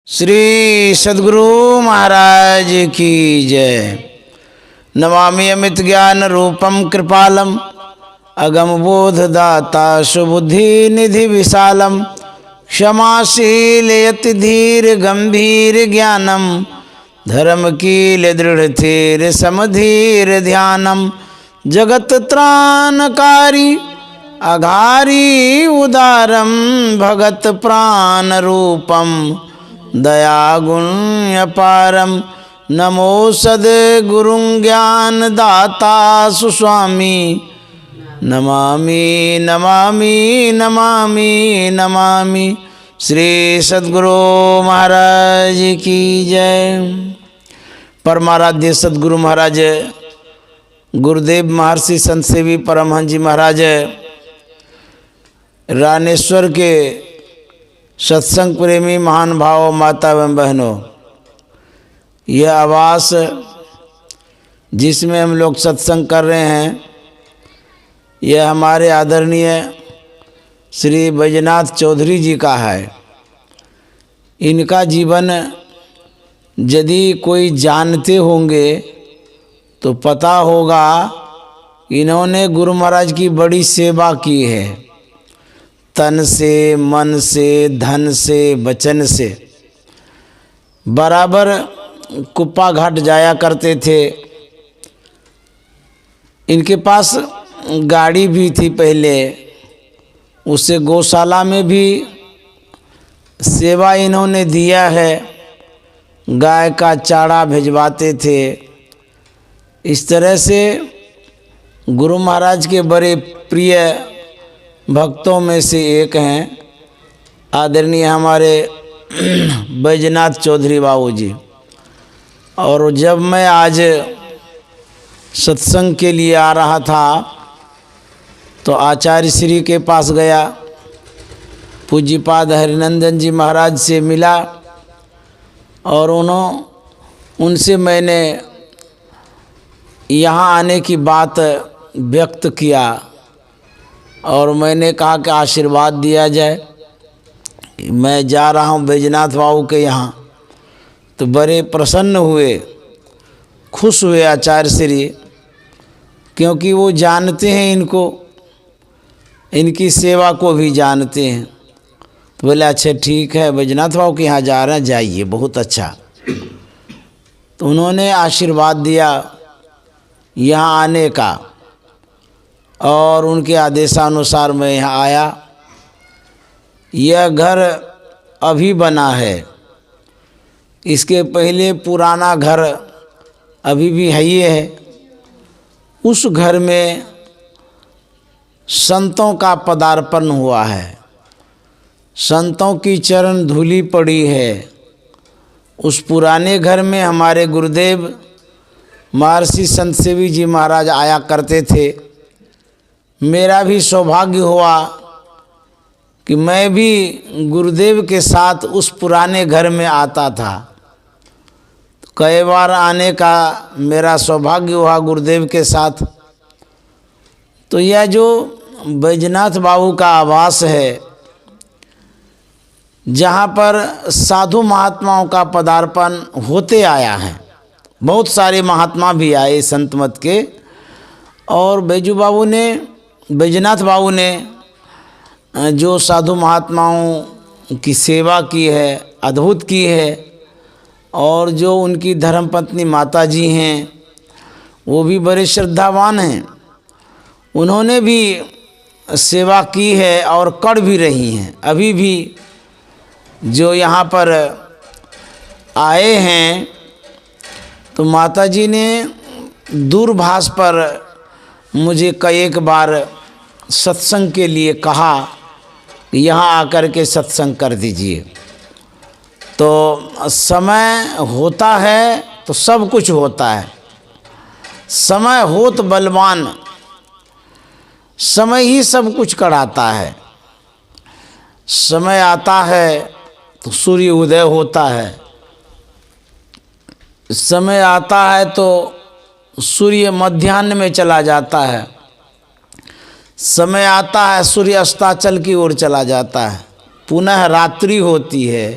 श्री सद्गुरु महाराज की जय। नमामि अमित ज्ञान रूपम कृपालम अगम बोध दाता सुबुद्धि निधि विशालम क्षमाशील यति धीर गंभीर ज्ञानम धर्म कील दृढ़ थीर समधीर ध्यानम जगत त्राणकारी अघारी उदारम भगत प्राण रूपम दया गुण अपारम नमो सद्गुरुं ज्ञान दाता सुस्वामी नमामि नमामि नमामि नमामि। श्री सद्गुरु महाराज की जय। परमाराध्य सद्गुरु महाराज गुरुदेव महर्षि संत सेवी परमहंस जी महाराज रानेश्वर के सत्संग प्रेमी महान भाव माता एवं बहनों, यह आवास जिसमें हम लोग सत्संग कर रहे हैं, यह हमारे आदरणीय श्री बैजनाथ चौधरी जी का है। इनका जीवन यदि कोई जानते होंगे तो पता होगा इन्होंने गुरु महाराज की बड़ी सेवा की है। तन से, मन से, धन से, वचन से बराबर कुप्पा घाट जाया करते थे। इनके पास गाड़ी भी थी पहले, उससे गौशाला में भी सेवा इन्होंने दिया है। गाय का चारा भिजवाते थे। इस तरह से गुरु महाराज के बड़े प्रिय भक्तों में से एक हैं आदरणीय हमारे बैजनाथ चौधरी बाबू जी। और जब मैं आज सत्संग के लिए आ रहा था तो आचार्य श्री के पास गया, पूज्यपाद हरिनंदन जी महाराज से मिला और उनसे मैंने यहाँ आने की बात व्यक्त किया और मैंने कहा कि आशीर्वाद दिया जाए। मैं जा रहा हूँ बैजनाथ बाबू के यहाँ। तो बड़े प्रसन्न हुए, खुश हुए आचार्य श्री, क्योंकि वो जानते हैं इनको, इनकी सेवा को भी जानते हैं। तो बोले अच्छा ठीक है, बैजनाथ बाबू के यहाँ जा रहे हैं, जाइए, बहुत अच्छा। तो उन्होंने आशीर्वाद दिया यहाँ आने का और उनके आदेशानुसार मैं यहाँ आया। यह घर अभी बना है, इसके पहले पुराना घर अभी भी है ही है। उस घर में संतों का पदार्पण हुआ है, संतों की चरण धूलि पड़ी है। उस पुराने घर में हमारे गुरुदेव महर्षि संत सेवी जी महाराज आया करते थे। मेरा भी सौभाग्य हुआ कि मैं भी गुरुदेव के साथ उस पुराने घर में आता था। कई बार आने का मेरा सौभाग्य हुआ गुरुदेव के साथ। तो यह जो बैजनाथ बाबू का आवास है, जहाँ पर साधु महात्माओं का पदार्पण होते आया है, बहुत सारे महात्मा भी आए संत मत के, और बैजनाथ बाबू ने जो साधु महात्माओं की सेवा की है, अद्भुत की है। और जो उनकी धर्मपत्नी माता जी हैं, वो भी बड़े श्रद्धावान हैं। उन्होंने भी सेवा की है और कर भी रही हैं। अभी भी जो यहाँ पर आए हैं, तो माता जी ने दूरभाष पर मुझे कई एक बार सत्संग के लिए कहा कि यहाँ आकर के सत्संग कर दीजिए। तो समय होता है तो सब कुछ होता है। समय होत बलवान, समय ही सब कुछ कराता है। समय आता है तो सूर्य उदय होता है, समय आता है तो सूर्य मध्याह्न में चला जाता है, समय आता है सूर्य अस्ताचल की ओर चला जाता है, पुनः रात्रि होती है,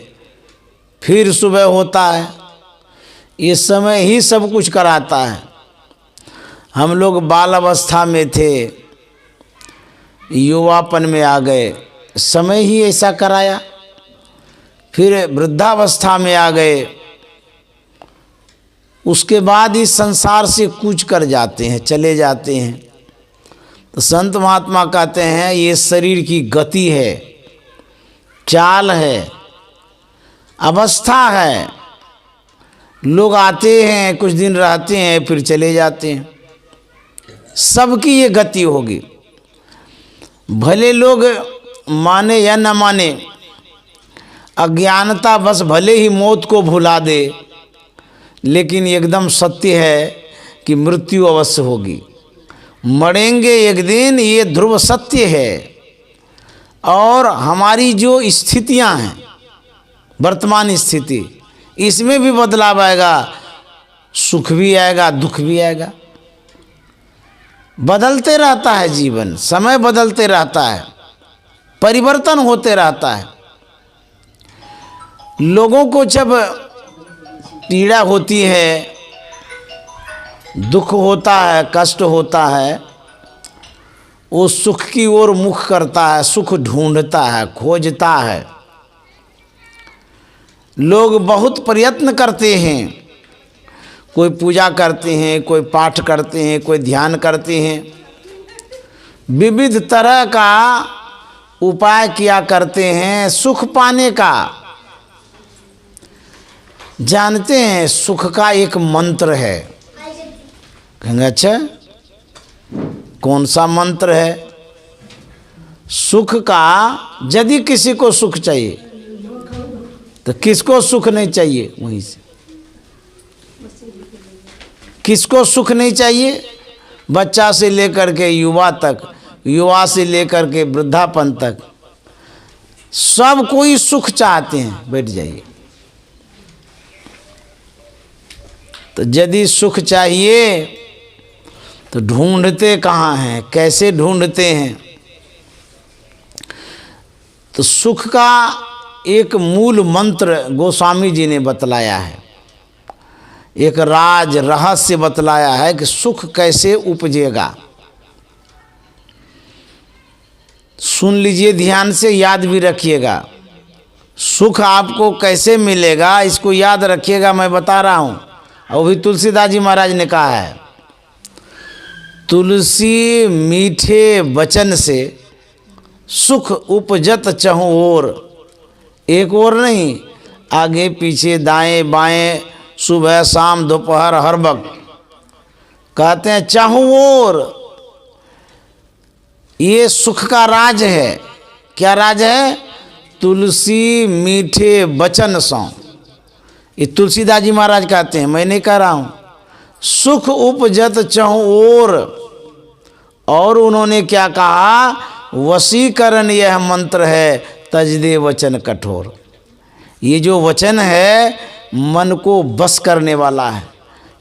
फिर सुबह होता है, ये समय ही सब कुछ कराता है। हम लोग बाल अवस्था में थे, युवापन में आ गए, समय ही ऐसा कराया। फिर वृद्धावस्था में आ गए, उसके बाद इस संसार से कूच कर जाते हैं, चले जाते हैं। तो संत महात्मा कहते हैं ये शरीर की गति है, चाल है, अवस्था है। लोग आते हैं, कुछ दिन रहते हैं, फिर चले जाते हैं। सबकी ये गति होगी, भले लोग माने या न माने। अज्ञानता बस भले ही मौत को भुला दे, लेकिन एकदम सत्य है कि मृत्यु अवश्य होगी, मरेंगे एक दिन, ये ध्रुव सत्य है। और हमारी जो स्थितियां हैं, वर्तमान स्थिति, इसमें भी बदलाव आएगा, सुख भी आएगा, दुख भी आएगा। बदलते रहता है जीवन, समय बदलते रहता है, परिवर्तन होते रहता है। लोगों को जब पीड़ा होती है, दुख होता है, कष्ट होता है, वो सुख की ओर मुख करता है, सुख ढूंढता है, खोजता है। लोग बहुत प्रयत्न करते हैं, कोई पूजा करते हैं, कोई पाठ करते हैं, कोई ध्यान करते हैं, विविध तरह का उपाय किया करते हैं सुख पाने का। जानते हैं सुख का एक मंत्र है। कहेंगे अच्छा कौन सा मंत्र है? सुख का, यदि किसी को सुख चाहिए तो किसको सुख नहीं चाहिए? वहीं से किसको सुख नहीं चाहिए? बच्चा से लेकर के युवा तक, युवा से लेकर के वृद्धापन तक, सब कोई सुख चाहते हैं। बैठ जाइए। तो यदि सुख चाहिए तो ढूंढते कहाँ हैं, कैसे ढूंढते हैं? तो सुख का एक मूल मंत्र गोस्वामी जी ने बतलाया है, एक राज रहस्य बतलाया है कि सुख कैसे उपजेगा। सुन लीजिए ध्यान से, याद भी रखिएगा। सुख आपको कैसे मिलेगा इसको याद रखिएगा, मैं बता रहा हूँ। और भी तुलसीदास जी महाराज ने कहा है, तुलसी मीठे वचन से सुख उपजत चहुँ ओर। एक ओर नहीं, आगे पीछे दाएं बाएं, सुबह शाम दोपहर हर वक्त। कहते हैं चाहूँ ओर। ये सुख का राज है। क्या राज है? तुलसी मीठे वचन सौ। ये तुलसीदास जी महाराज कहते हैं, मैं नहीं कह रहा हूँ। सुख उपजत चहुँ ओर। और उन्होंने क्या कहा? वशीकरण यह मंत्र है, तजदे वचन कठोर। ये जो वचन है मन को बस करने वाला है।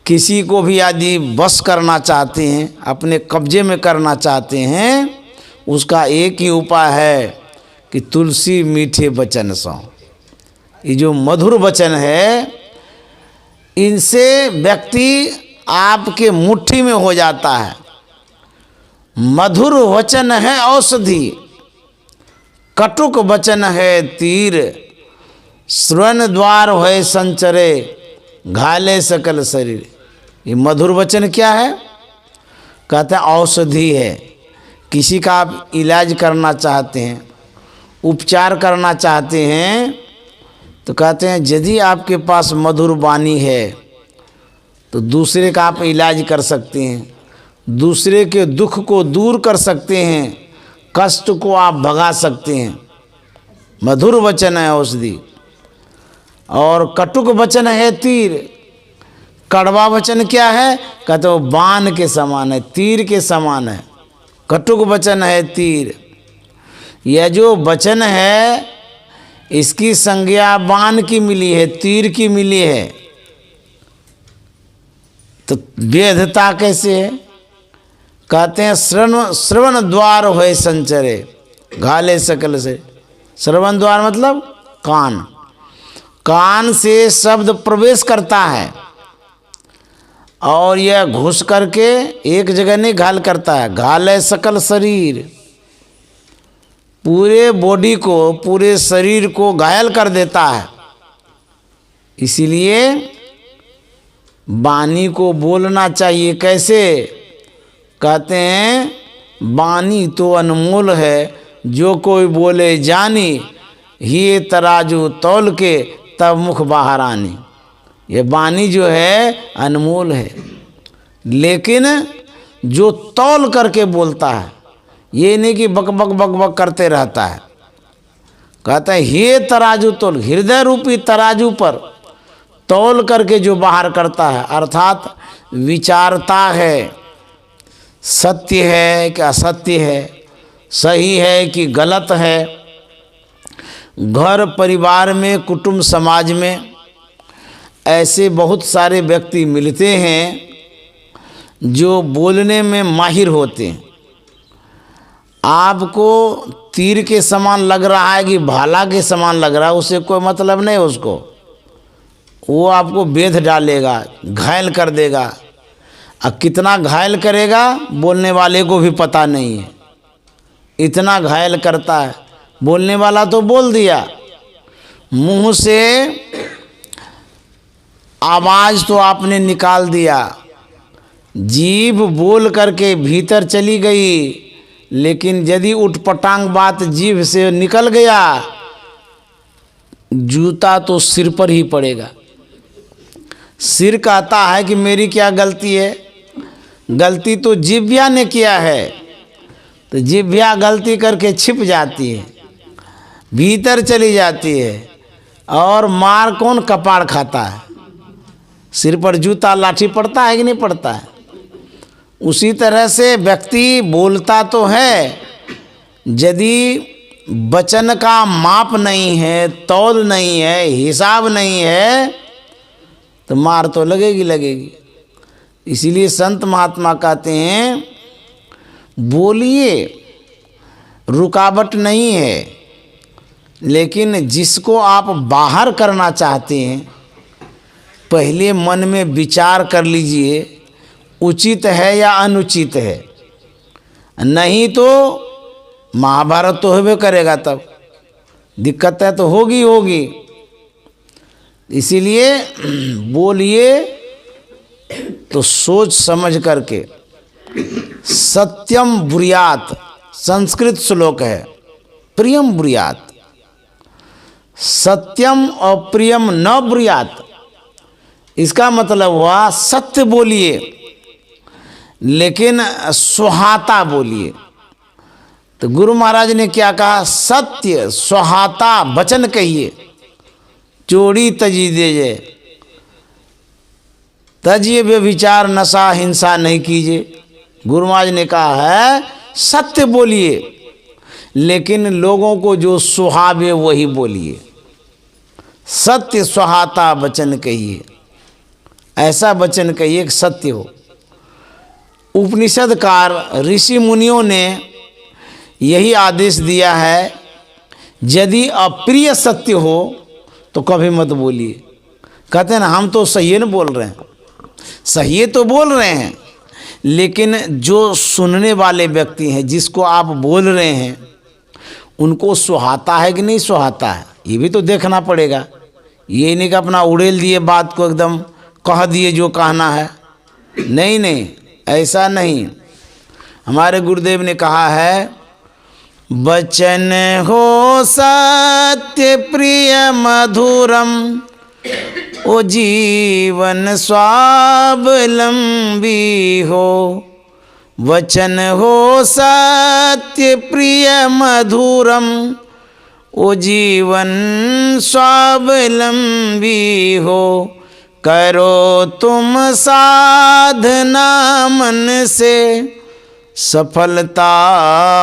किसी को भी यदि बस करना चाहते हैं, अपने कब्जे में करना चाहते हैं, उसका एक ही उपाय है कि तुलसी मीठे वचन सो। ये जो मधुर वचन है, इनसे व्यक्ति आपके मुट्ठी में हो जाता है। मधुर वचन है औषधि, कटुक वचन है तीर। श्रवण द्वार है संचरे, घाले सकल शरीर। ये मधुर वचन क्या है? कहते हैं औषधि है। किसी का आप इलाज करना चाहते हैं, उपचार करना चाहते हैं, तो कहते हैं यदि आपके पास मधुर वाणी है तो दूसरे का आप इलाज कर सकते हैं, दूसरे के दुख को दूर कर सकते हैं, कष्ट को आप भगा सकते हैं। मधुर वचन है औषधि। और कटुक वचन है तीर। कड़वा वचन क्या है? कहते वो बाण के समान है, तीर के समान है। कटुक वचन है तीर। यह जो वचन है इसकी संज्ञा बाण की मिली है, तीर की मिली है। तो वेधता कैसे है? कहते हैं श्रवण द्वार है संचरे, घाले सकल से। श्रवण द्वार मतलब कान। कान से शब्द प्रवेश करता है और यह घुस करके एक जगह नहीं घायल करता है, घायल है सकल शरीर, पूरे बॉडी को, पूरे शरीर को घायल कर देता है। इसीलिए वाणी को बोलना चाहिए। कैसे? कहते हैं वाणी तो अनमोल है, जो कोई बोले जानी, ही तराजू तौल के तब मुख बाहर आनी। ये वाणी जो है अनमोल है, लेकिन जो तौल करके बोलता है, ये नहीं कि बक बक बक बक करते रहता है। कहता है हे तराजू तौल, हृदय रूपी तराजू पर तौल करके जो बाहर करता है, अर्थात विचारता है, सत्य है कि असत्य है, सही है कि गलत है। घर परिवार में, कुटुंब समाज में ऐसे बहुत सारे व्यक्ति मिलते हैं जो बोलने में माहिर होते हैं। आपको तीर के समान लग रहा है कि भाला के समान लग रहा है, उससे कोई मतलब नहीं उसको। वो आपको बेध डालेगा, घायल कर देगा। अब कितना घायल करेगा बोलने वाले को भी पता नहीं है, इतना घायल करता है। बोलने वाला तो बोल दिया, मुंह से आवाज़ तो आपने निकाल दिया, जीभ बोल करके भीतर चली गई, लेकिन यदि उठपटांग बात जीभ से निकल गया, जूता तो सिर पर ही पड़ेगा। सिर कहता है कि मेरी क्या गलती है? गलती तो जिह्वा ने किया है, तो जिह्वा गलती करके छिप जाती है, भीतर चली जाती है, और मार कौन? कपाड़ खाता है। सिर पर जूता लाठी पड़ता है कि नहीं पड़ता है? उसी तरह से व्यक्ति बोलता तो है, यदि वचन का माप नहीं है, तौल नहीं है, हिसाब नहीं है, तो मार तो लगेगी लगेगी। इसीलिए संत महात्मा कहते हैं बोलिए, रुकावट नहीं है, लेकिन जिसको आप बाहर करना चाहते हैं, पहले मन में विचार कर लीजिए, उचित है या अनुचित है। नहीं तो महाभारत तो होबे करेगा, तब दिक्कत है तो होगी होगी। इसीलिए बोलिए तो सोच समझ करके। सत्यम ब्रूयात, संस्कृत श्लोक है, प्रियम ब्रूयात। सत्यम और प्रियम न ब्रूयात, इसका मतलब हुआ सत्य बोलिए, लेकिन सुहाता बोलिए। तो गुरु महाराज ने क्या कहा? सत्य सुहाता वचन कहिए, चोरी तजी दीजिए, तजिए व्यभिचार नशा हिंसा नहीं कीजिए। गुरु महाराज ने कहा है सत्य बोलिए, लेकिन लोगों को जो सुहावे वही बोलिए। सत्य सुहाता वचन कहिए, ऐसा वचन कहिए कि सत्य हो। उपनिषदकार ऋषि मुनियों ने यही आदेश दिया है, यदि अप्रिय सत्य हो तो कभी मत बोलिए। कहते हैं ना, हम तो सही न बोल रहे हैं, सही तो बोल रहे हैं, लेकिन जो सुनने वाले व्यक्ति हैं, जिसको आप बोल रहे हैं, उनको सुहाता है कि नहीं सुहाता है, ये भी तो देखना पड़ेगा। ये नहीं कि अपना उड़ेल दिए बात को, एकदम कह दिए जो कहना है। नहीं नहीं, ऐसा नहीं। हमारे गुरुदेव ने कहा है, वचन हो सत्य प्रिय मधुरम, ओ जीवन स्वावलंबी हो। वचन हो सत्य प्रिय मधुरम, ओ जीवन स्वावलंबी हो। करो तुम साधना मन से, सफलता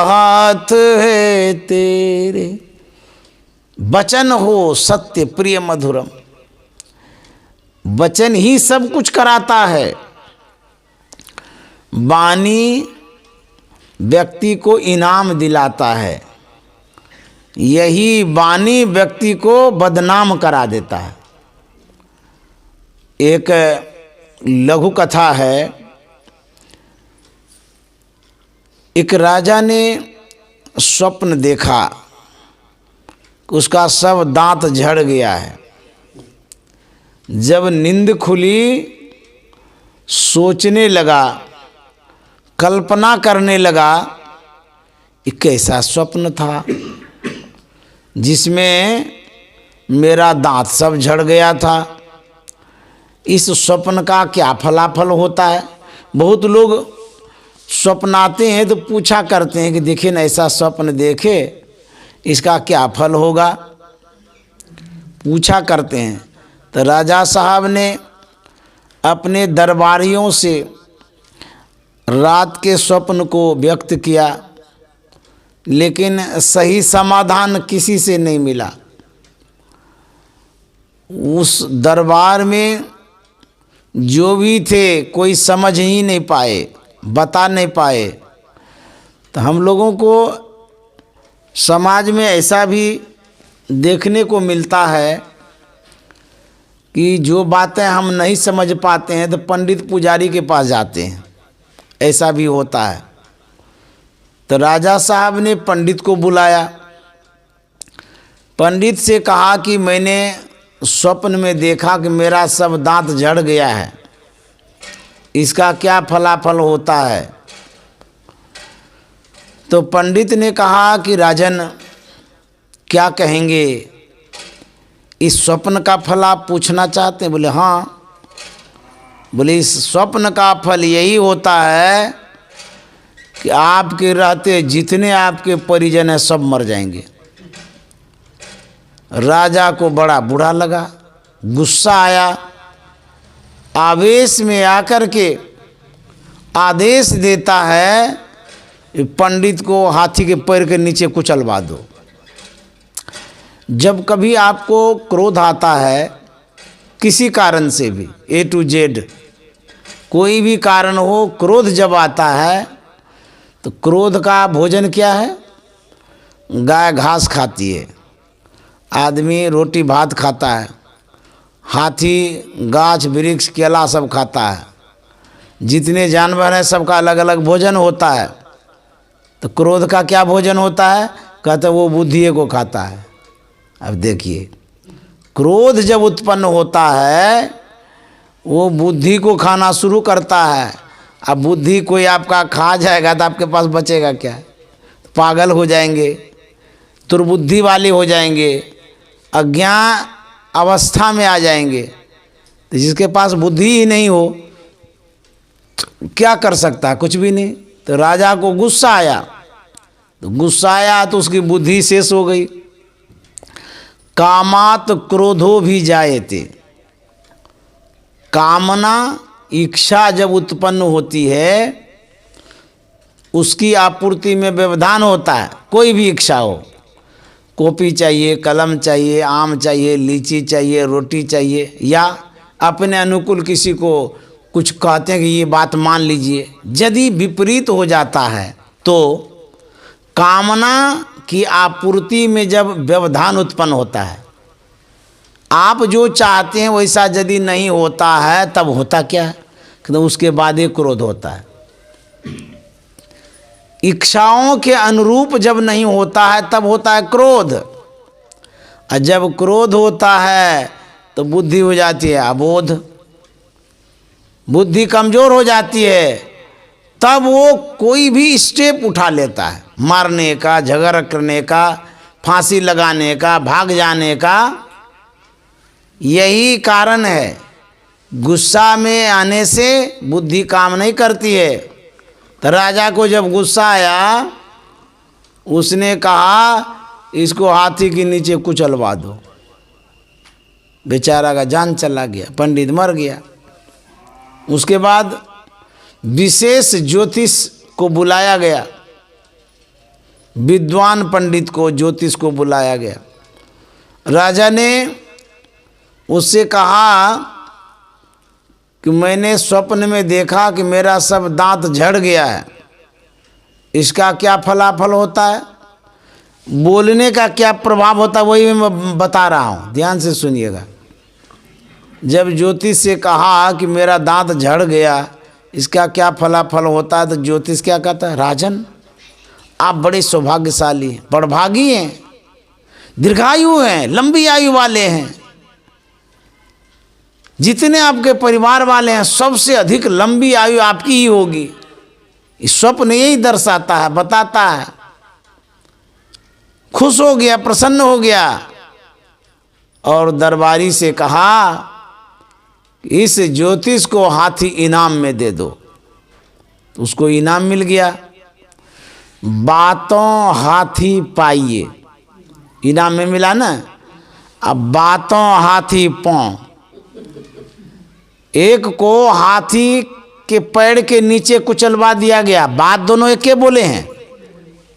हाथ है तेरे। वचन हो सत्य प्रिय मधुरम, वचन ही सब कुछ कराता है। वाणी व्यक्ति को इनाम दिलाता है, यही वाणी व्यक्ति को बदनाम करा देता है। एक लघु कथा है। एक राजा ने स्वप्न देखा, उसका सब दांत झड़ गया है। जब नींद खुली, सोचने लगा, कल्पना करने लगा, ये कैसा स्वप्न था जिसमें मेरा दांत सब झड़ गया था। इस स्वप्न का क्या फलाफल होता है। बहुत लोग स्वप्न आते हैं तो पूछा करते हैं कि देखिए ना, ऐसा स्वप्न देखे, इसका क्या फल होगा, पूछा करते हैं। तो राजा साहब ने अपने दरबारियों से रात के स्वप्न को व्यक्त किया, लेकिन सही समाधान किसी से नहीं मिला। उस दरबार में जो भी थे, कोई समझ ही नहीं पाए, बता नहीं पाए। तो हम लोगों को समाज में ऐसा भी देखने को मिलता है कि जो बातें हम नहीं समझ पाते हैं तो पंडित पुजारी के पास जाते हैं, ऐसा भी होता है। तो राजा साहब ने पंडित को बुलाया। पंडित से कहा कि मैंने स्वप्न में देखा कि मेरा सब दांत झड़ गया है, इसका क्या फलाफल होता है। तो पंडित ने कहा कि राजन, क्या कहेंगे, इस स्वप्न का फल आप पूछना चाहते हैं? बोले हाँ। बोले इस स्वप्न का फल यही होता है कि आपके रहते जितने आपके परिजन हैं सब मर जाएंगे। राजा को बड़ा बुरा लगा, गुस्सा आया। आवेश में आकर के आदेश देता है पंडित को हाथी के पैर के नीचे कुचलवा दो। जब कभी आपको क्रोध आता है किसी कारण से भी, A to Z कोई भी कारण हो, क्रोध जब आता है तो क्रोध का भोजन क्या है? गाय घास खाती है, आदमी रोटी भात खाता है, हाथी गाछ वृक्ष केला सब खाता है। जितने जानवर हैं सबका अलग अलग भोजन होता है। तो क्रोध का क्या भोजन होता है? कहते वो बुद्धि को खाता है। अब देखिए, क्रोध जब उत्पन्न होता है वो बुद्धि को खाना शुरू करता है। अब बुद्धि कोई आपका खा जाएगा तो आपके पास बचेगा क्या? पागल हो जाएंगे, दुर्बुद्धि वाले हो जाएंगे, अज्ञान अवस्था में आ जाएंगे। तो जिसके पास बुद्धि ही नहीं हो तो क्या कर सकता है? कुछ भी नहीं। तो राजा को गुस्सा आया, तो उसकी बुद्धि शेष हो गई। कामात क्रोधो भी जायते, कामना इच्छा जब उत्पन्न होती है उसकी आपूर्ति में व्यवधान होता है। कोई भी इच्छा हो, कॉपी चाहिए, कलम चाहिए, आम चाहिए, लीची चाहिए, रोटी चाहिए, या अपने अनुकूल किसी को कुछ कहते हैं कि ये बात मान लीजिए, यदि विपरीत हो जाता है तो कामना की आपूर्ति में जब व्यवधान उत्पन्न होता है, आप जो चाहते हैं वैसा यदि नहीं होता है तब होता क्या है? तो उसके बाद ही क्रोध होता है। इच्छाओं के अनुरूप जब नहीं होता है तब होता है क्रोध। और जब क्रोध होता है तो बुद्धि हो जाती है अबोध, बुद्धि कमजोर हो जाती है। तब वो कोई भी स्टेप उठा लेता है, मारने का, झगड़ा करने का, फांसी लगाने का, भाग जाने का। यही कारण है, गुस्सा में आने से बुद्धि काम नहीं करती है। तो राजा को जब गुस्सा आया, उसने कहा इसको हाथी के नीचे कुचलवा दो। बेचारा का जान चला गया, पंडित मर गया। उसके बाद विशेष ज्योतिष को बुलाया गया, विद्वान पंडित को, ज्योतिष को बुलाया गया। राजा ने उससे कहा कि मैंने स्वप्न में देखा कि मेरा सब दांत झड़ गया है, इसका क्या फलाफल होता है? बोलने का क्या प्रभाव होता है वही मैं बता रहा हूँ, ध्यान से सुनिएगा। जब ज्योतिष से कहा कि मेरा दांत झड़ गया, इसका क्या फलाफल होता है, तो ज्योतिष क्या कहता है, राजन आप बड़े सौभाग्यशाली हैं, बड़भागी हैं, दीर्घायु हैं, लंबी आयु वाले हैं। जितने आपके परिवार वाले हैं सबसे अधिक लंबी आयु आपकी ही होगी। इस स्वप्न यही दर्शाता है, बताता है। खुश हो गया, प्रसन्न हो गया और दरबारी से कहा इस ज्योतिष को हाथी इनाम में दे दो। तो उसको इनाम मिल गया। बातों हाथी पाइए, इनाम में मिला ना। अब बातों हाथी पांव, एक को हाथी के पैर के नीचे कुचलवा दिया गया। बात दोनों एक के बोले हैं,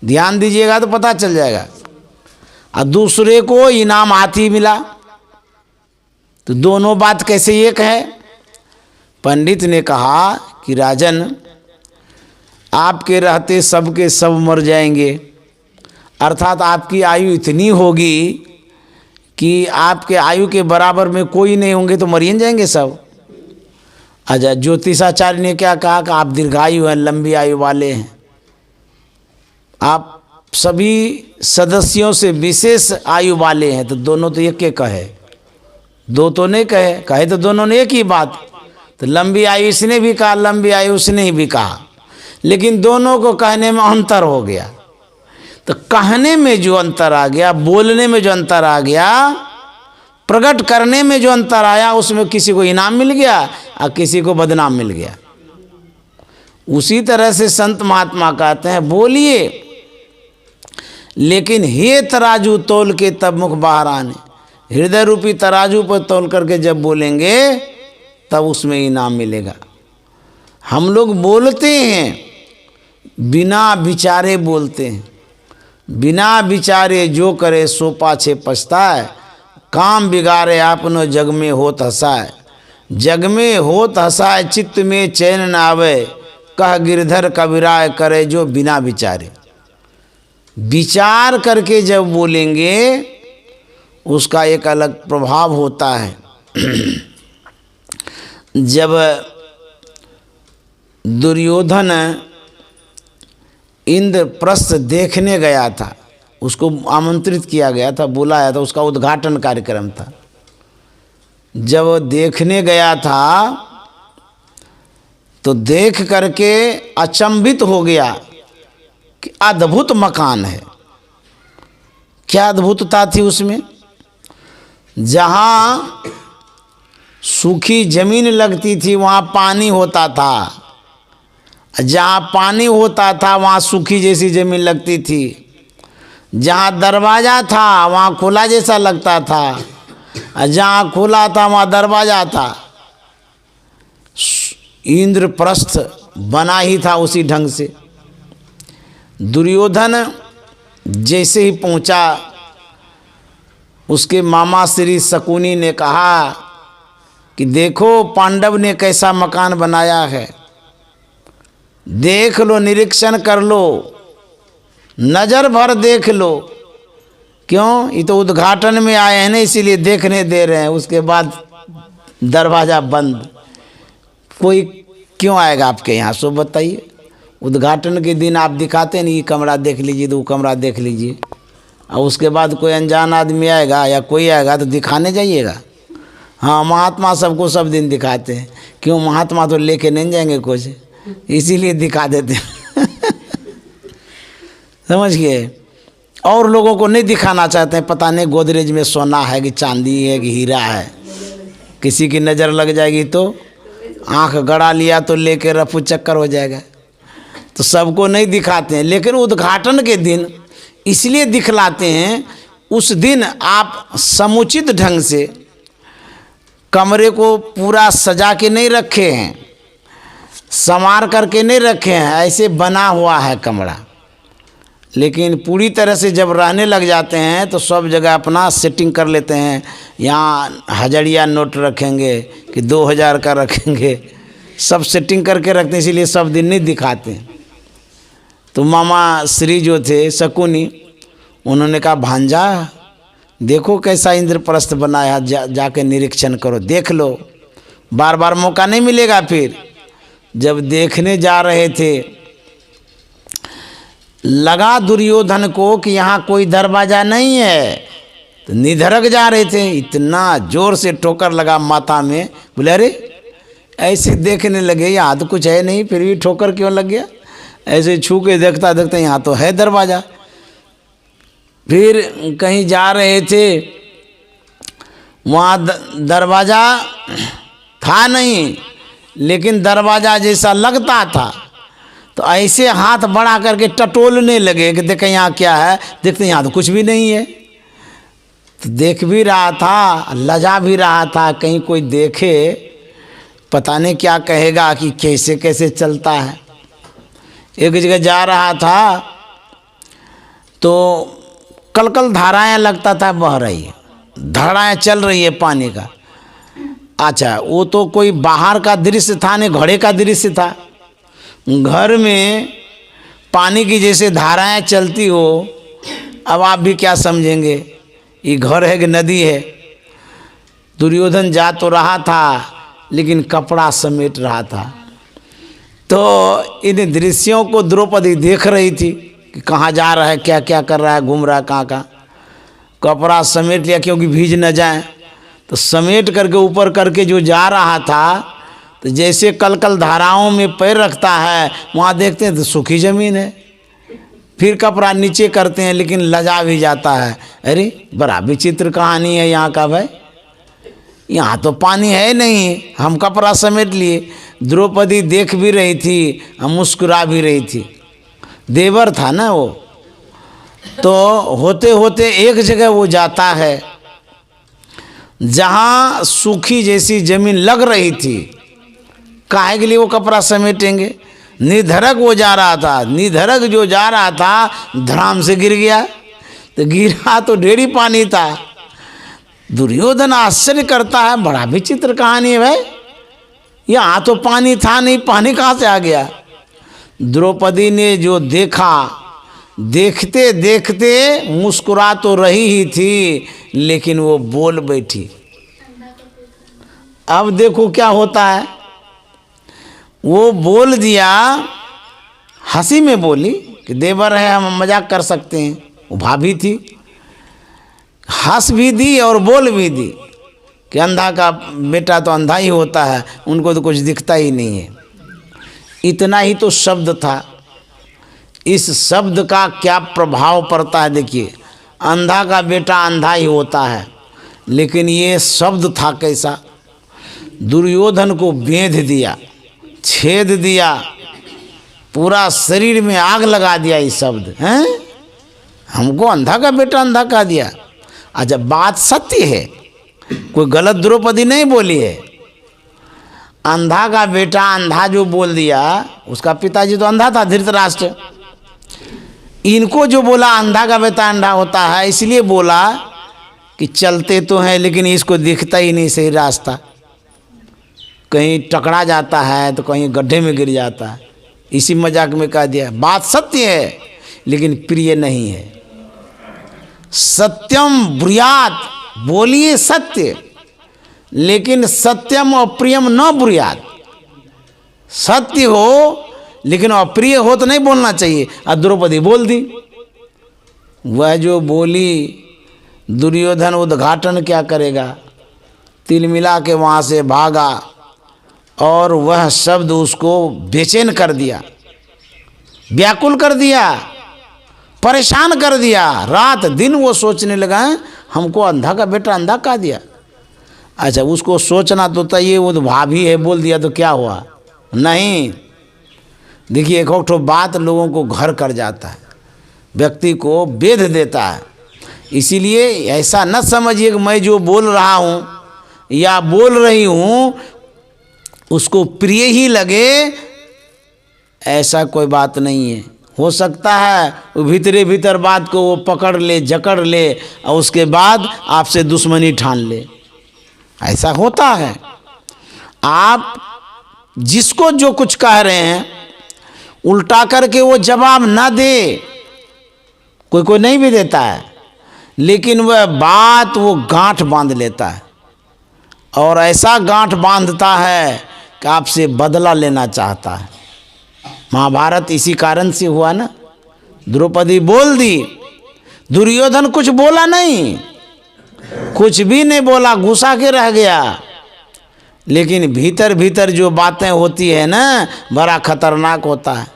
ध्यान दीजिएगा तो पता चल जाएगा। और दूसरे को इनाम हाथी मिला। तो दोनों बात कैसे एक है? पंडित ने कहा कि राजन आपके रहते सबके सब मर जाएंगे, अर्थात आपकी आयु इतनी होगी कि आपके आयु के बराबर में कोई नहीं होंगे, तो मर ही जाएंगे सब। अच्छा, ज्योतिषाचार्य ने क्या कहा कि आप दीर्घायु हैं, लंबी आयु वाले हैं, आप सभी सदस्यों से विशेष आयु वाले हैं। तो दोनों तो एक के कहे, दो तो नहीं कहे, कहे तो दोनों ने एक ही बात। तो लंबी आयु इसने भी कहा, लंबी आयु उसने भी कहा, लेकिन दोनों को कहने में अंतर हो गया। तो कहने में जो अंतर आ गया, बोलने में जो अंतर आ गया, प्रकट करने में जो अंतर आया, उसमें किसी को इनाम मिल गया और किसी को बदनाम मिल गया। उसी तरह से संत महात्मा कहते हैं बोलिए, लेकिन हे तराजू तोल के तब मुख बाहर आने। हृदय रूपी तराजू पर तोल करके जब बोलेंगे तब उसमें इनाम मिलेगा। हम लोग बोलते हैं बिना विचारे बोलते हैं, बिना विचारे जो करे सो पाछे पछताए। काम बिगाड़े आपनो जग में होत हंसाए, जग में होत हंसाए चित्त में चैन न आवे। कह गिरधर कबीराय करे जो बिना विचारे। विचार करके जब बोलेंगे उसका एक अलग प्रभाव होता है। जब दुर्योधन इंद्रप्रस्थ देखने गया था, उसको आमंत्रित किया गया था, बुलाया था, उसका उद्घाटन कार्यक्रम था। जब देखने गया था तो देख करके अचंभित हो गया कि अद्भुत मकान है। क्या अद्भुतता थी उसमें? जहाँ सूखी जमीन लगती थी वहाँ पानी होता था, जहाँ पानी होता था वहाँ सूखी जैसी जमीन लगती थी, जहाँ दरवाज़ा था वहाँ खुला जैसा लगता था, जहाँ खुला था वहाँ दरवाज़ा था। इंद्रप्रस्थ बना ही था उसी ढंग से। दुर्योधन जैसे ही पहुँचा, उसके मामा श्री शकुनी ने कहा कि देखो पांडव ने कैसा मकान बनाया है, देख लो, निरीक्षण कर लो, नज़र भर देख लो। क्यों? ये तो उद्घाटन में आए हैं ना, इसीलिए देखने दे रहे हैं। उसके बाद दरवाज़ा बंद। कोई क्यों आएगा आपके यहाँ? सो बताइए। उद्घाटन के दिन आप दिखाते नहीं, कमरा देख लीजिए, तो वो कमरा देख लीजिए, और उसके बाद कोई अनजान आदमी आएगा या कोई आएगा तो दिखाने जाइएगा। हाँ, महात्मा सबको सब दिन दिखाते हैं। क्यों? महात्मा तो लेके नहीं जाएंगे कुछ, इसीलिए दिखा देते हैं। समझ गए? और लोगों को नहीं दिखाना चाहते हैं। पता नहीं गोदरेज में सोना है कि चांदी है कि हीरा है, किसी की नज़र लग जाएगी तो आंख गड़ा लिया तो लेके रफू चक्कर हो जाएगा। तो सबको नहीं दिखाते हैं, लेकिन उद्घाटन के दिन इसलिए दिखलाते हैं। उस दिन आप समुचित ढंग से कमरे को पूरा सजा के नहीं रखे हैं, संवार करके नहीं रखे हैं, ऐसे बना हुआ है कमरा। लेकिन पूरी तरह से जब रहने लग जाते हैं तो सब जगह अपना सेटिंग कर लेते हैं। यहाँ हज़ारिया नोट रखेंगे कि 2000 का रखेंगे, सब सेटिंग करके रखते हैं, इसीलिए सब दिन नहीं दिखाते हैं। तो मामा श्री जो थे शकुनी, उन्होंने कहा भांजा देखो कैसा इंद्रप्रस्थ बनाया, जाके निरीक्षण करो, देख लो, बार बार मौका नहीं मिलेगा फिर। जब देखने जा रहे थे लगा दुर्योधन को कि यहाँ कोई दरवाजा नहीं है, तो निधड़क जा रहे थे, इतना जोर से ठोकर लगा माथा में। बोले अरे ऐसे देखने लगे यहाँ तो कुछ है नहीं, फिर भी ठोकर क्यों लग गया। ऐसे छू के देखता देखता यहाँ तो है दरवाज़ा। फिर कहीं जा रहे थे, वहाँ दरवाज़ा था नहीं, लेकिन दरवाज़ा जैसा लगता था, तो ऐसे हाथ बढ़ा करके टटोलने लगे कि देखें यहाँ क्या है। देखते यहाँ तो कुछ भी नहीं है। तो देख भी रहा था, लजा भी रहा था, कहीं कोई देखे पता नहीं क्या कहेगा कि कैसे कैसे चलता है। एक जगह जा रहा था तो कलकल धाराएं लगता था बह रही है, धाराएं चल रही है पानी का। अच्छा, वो तो कोई बाहर का दृश्य था नहीं, घड़े का दृश्य था। घर में पानी की जैसे धाराएं चलती हो, अब आप भी क्या समझेंगे, ये घर है कि नदी है। दुर्योधन जा तो रहा था लेकिन कपड़ा समेट रहा था। तो इन दृश्यों को द्रौपदी देख रही थी कि कहाँ जा रहा है, क्या क्या कर रहा है, घूम रहा है कहाँ कहाँ। कपड़ा समेट लिया क्योंकि भीज न जाए, तो समेट करके ऊपर करके जो जा रहा था, तो जैसे कलकल धाराओं में पैर रखता है वहाँ देखते हैं तो सूखी ज़मीन है। फिर कपड़ा नीचे करते हैं लेकिन लजा भी जाता है, अरे बड़ा विचित्र कहानी है यहाँ का भाई, यहाँ तो पानी है नहीं, हम कपड़ा समेट लिए। द्रौपदी देख भी रही थी, हम मुस्कुरा भी रही थी, देवर था ना वो। तो होते होते एक जगह वो जाता है जहाँ सूखी जैसी जमीन लग रही थी, काहे के लिए वो कपड़ा समेटेंगे। निधड़क वो जा रहा था, निधड़क जो जा रहा था धड़ाम से गिर गया, तो गिरा तो ढेरी पानी था। दुर्योधन आश्चर्य करता है, बड़ा विचित्र कहानी है भाई, यहाँ तो पानी था नहीं, पानी कहाँ से आ गया। द्रौपदी ने जो देखा, देखते देखते मुस्कुरा तो रही ही थी लेकिन वो बोल बैठी। अब देखो क्या होता है, वो बोल दिया, हंसी में बोली कि देवर है हम मजाक कर सकते हैं। वो भाभी थी, हंस भी दी और बोल भी दी कि अंधा का बेटा तो अंधा ही होता है, उनको तो कुछ दिखता ही नहीं है। इतना ही तो शब्द था, इस शब्द का क्या प्रभाव पड़ता है देखिए। अंधा का बेटा अंधा ही होता है, लेकिन ये शब्द था कैसा, दुर्योधन को बेंध दिया, छेद दिया, पूरा शरीर में आग लगा दिया। ये शब्द हैं, हमको अंधा का बेटा अंधा कह दिया। अच्छा, बात सत्य है, कोई गलत द्रौपदी नहीं बोली है। अंधा का बेटा अंधा जो बोल दिया, उसका पिताजी तो अंधा था धृतराष्ट्र। इनको जो बोला अंधा का बेटा अंधा होता है, इसलिए बोला कि चलते तो हैं लेकिन इसको दिखता ही नहीं सही रास्ता, कहीं टकरा जाता है तो कहीं गड्ढे में गिर जाता है, इसी मजाक में कह दिया। बात सत्य है लेकिन प्रिय नहीं है। सत्यम ब्रूयात, बोलिए सत्य, लेकिन सत्यम अप्रियम न ब्रूयात। सत्य हो लेकिन अप्रिय हो तो नहीं बोलना चाहिए। और द्रौपदी बोल दी, वह जो बोली, दुर्योधन उद्घाटन क्या करेगा, तिल मिला के वहाँ से भागा और वह शब्द उसको बेचैन कर दिया, व्याकुल कर दिया, परेशान कर दिया। रात दिन वो सोचने लगा है हमको अंधा का बेटा अंधा कहा दिया। अच्छा, उसको सोचना तो चाहिए, वो तो भाभी है बोल दिया तो क्या हुआ, नहीं। देखिए, एक ठो बात लोगों को घर कर जाता है, व्यक्ति को बेध देता है। इसीलिए ऐसा न समझिए कि मैं जो बोल रहा हूँ या बोल रही हूँ उसको प्रिय ही लगे, ऐसा कोई बात नहीं है। हो सकता है वो भीतरे भीतर बात को वो पकड़ ले, जकड़ ले और उसके बाद आपसे दुश्मनी ठान ले, ऐसा होता है। आप जिसको जो कुछ कह रहे हैं उल्टा करके वो जवाब ना दे, कोई कोई नहीं भी देता है, लेकिन वह बात वो गांठ बांध लेता है और ऐसा गांठ बांधता है कि आपसे बदला लेना चाहता है। महाभारत इसी कारण से हुआ ना। द्रौपदी बोल दी, दुर्योधन कुछ बोला नहीं, कुछ भी नहीं बोला, गुस्सा के रह गया। लेकिन भीतर भीतर जो बातें होती है ना, बड़ा खतरनाक होता है।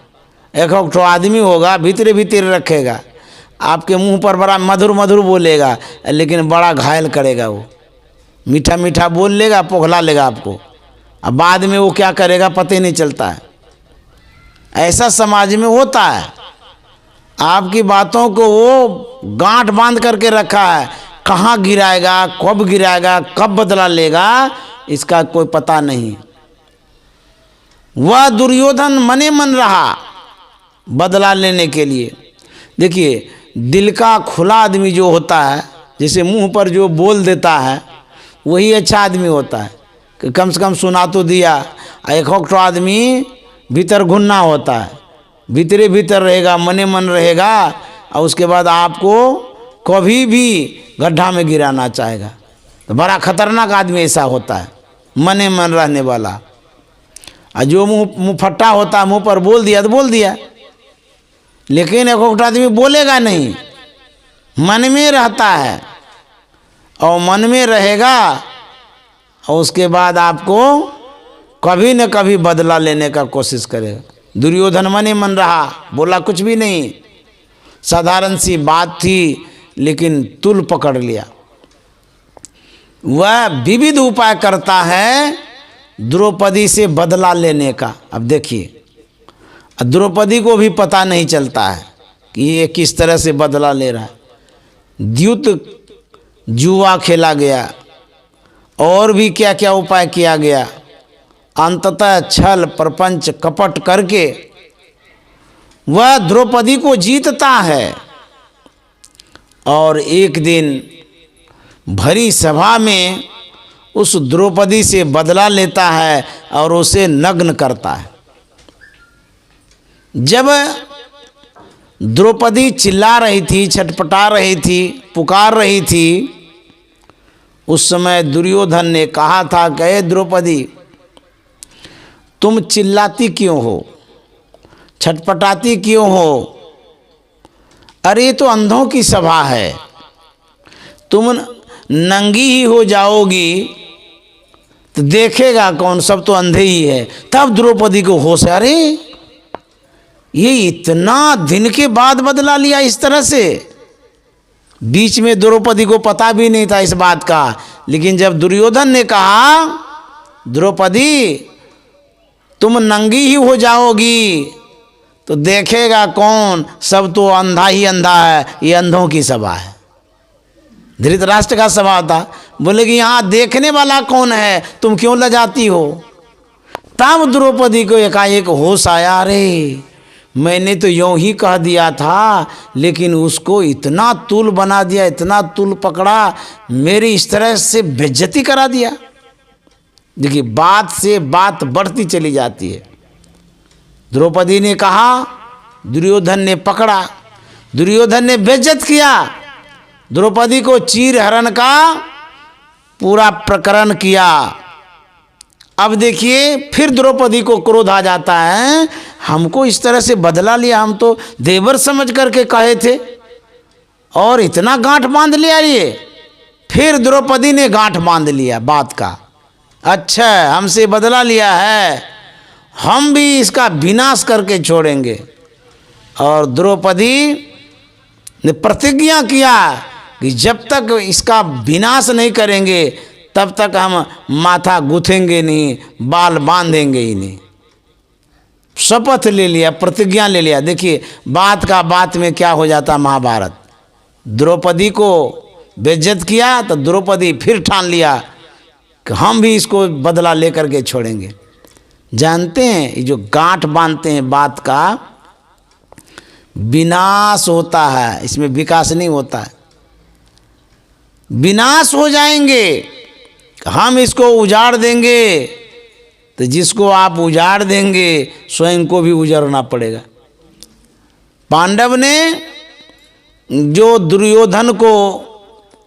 एक ठो आदमी होगा, भीतरे भीतर रखेगा, आपके मुंह पर बड़ा मधुर मधुर बोलेगा, लेकिन बड़ा घायल करेगा। वो मीठा मीठा बोल लेगा, पोखला लेगा आपको, अब बाद में वो क्या करेगा पता ही नहीं चलता है। ऐसा समाज में होता है। आपकी बातों को वो गांठ बांध करके रखा है, कहाँ गिराएगा, कब गिराएगा, कब बदला लेगा, इसका कोई पता नहीं। वह दुर्योधन मने मन रहा बदला लेने के लिए। देखिए, दिल का खुला आदमी जो होता है, जैसे मुंह पर जो बोल देता है, वही अच्छा आदमी होता है कि कम से कम सुना तो दिया। एक ठो आदमी भीतर घुन्ना होता है, भीतरे भीतर रहेगा, मने मन रहेगा, और उसके बाद आपको कभी भी गड्ढा में गिराना चाहेगा। तो बड़ा खतरनाक आदमी ऐसा होता है, मने मन रहने वाला। और जो मुँह फट्टा होता है, मुँह पर बोल दिया तो बोल दिया, लेकिन एक आदमी बोलेगा नहीं, मन में रहता है, और मन में रहेगा, और उसके बाद आपको कभी न कभी बदला लेने का कोशिश करेगा। दुर्योधन मने मन रहा, बोला कुछ भी नहीं, साधारण सी बात थी, लेकिन तुल पकड़ लिया। वह विविध उपाय करता है द्रौपदी से बदला लेने का। अब देखिए, द्रौपदी को भी पता नहीं चलता है कि ये किस तरह से बदला ले रहा है। द्युत जुआ खेला गया, और भी क्या क्या उपाय किया गया। अंततः छल प्रपंच कपट करके वह द्रौपदी को जीतता है, और एक दिन भरी सभा में उस द्रौपदी से बदला लेता है और उसे नग्न करता है। जब द्रौपदी चिल्ला रही थी, छटपटा रही थी, पुकार रही थी, उस समय दुर्योधन ने कहा था कि द्रौपदी, तुम चिल्लाती क्यों हो, छटपटाती क्यों हो? अरे ये तो अंधों की सभा है, तुम नंगी ही हो जाओगी तो देखेगा कौन, सब तो अंधे ही है। तब द्रौपदी को होश, अरे ये इतना दिन के बाद बदला लिया इस तरह से। बीच में द्रौपदी को पता भी नहीं था इस बात का, लेकिन जब दुर्योधन ने कहा द्रौपदी तुम नंगी ही हो जाओगी तो देखेगा कौन, सब तो अंधा ही अंधा है, ये अंधों की सभा है। धृतराष्ट्र का सभा था, बोले कि यहाँ देखने वाला कौन है, तुम क्यों लजाती हो? तब द्रौपदी को एकाएक होश आया, रे मैंने तो यूं ही कह दिया था, लेकिन उसको इतना तुल बना दिया, इतना तुल पकड़ा, मेरी इस तरह से बेइज्जती करा दिया। देखिए, बात से बात बढ़ती चली जाती है। द्रौपदी ने कहा, दुर्योधन ने पकड़ा, दुर्योधन ने बेइज्जत किया, द्रौपदी को चीर हरण का पूरा प्रकरण किया। अब देखिए, फिर द्रौपदी को क्रोध आ जाता है, हमको इस तरह से बदला लिया, हम तो देवर समझ करके कहे थे, और इतना गांठ बांध लिया ये। फिर द्रौपदी ने गांठ बांध लिया बात का, अच्छा हमसे बदला लिया है, हम भी इसका विनाश करके छोड़ेंगे। और द्रौपदी ने प्रतिज्ञा किया कि जब तक इसका विनाश नहीं करेंगे तब तक हम माथा गूंथेंगे नहीं, बाल बांधेंगे ही नहीं। शपथ ले लिया, प्रतिज्ञा ले लिया। देखिए, बात का बात में क्या हो जाता महाभारत। द्रौपदी को बेइज्जत किया तो द्रौपदी फिर ठान लिया कि हम भी इसको बदला लेकर के छोड़ेंगे। जानते हैं, ये जो गांठ बांधते हैं बात का, विनाश होता है, इसमें विकास नहीं होता है। विनाश हो जाएंगे, हम इसको उजाड़ देंगे, तो जिसको आप उजाड़ देंगे स्वयं को भी उजाड़ना पड़ेगा। पांडव ने जो दुर्योधन को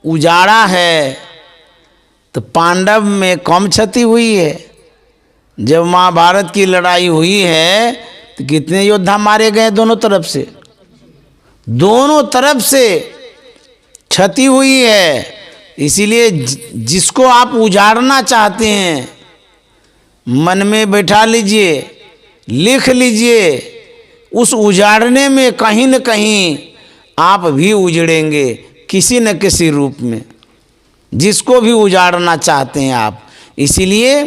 उजाड़ा है तो पांडव में कम क्षति हुई है। जब महाभारत की लड़ाई हुई है तो कितने योद्धा मारे गए दोनों तरफ से, दोनों तरफ से क्षति हुई है। इसीलिए जिसको आप उजाड़ना चाहते हैं मन में बैठा लीजिए, लिख लीजिए, उस उजाड़ने में कहीं न कहीं आप भी उजड़ेंगे किसी न किसी रूप में, जिसको भी उजाड़ना चाहते हैं आप। इसीलिए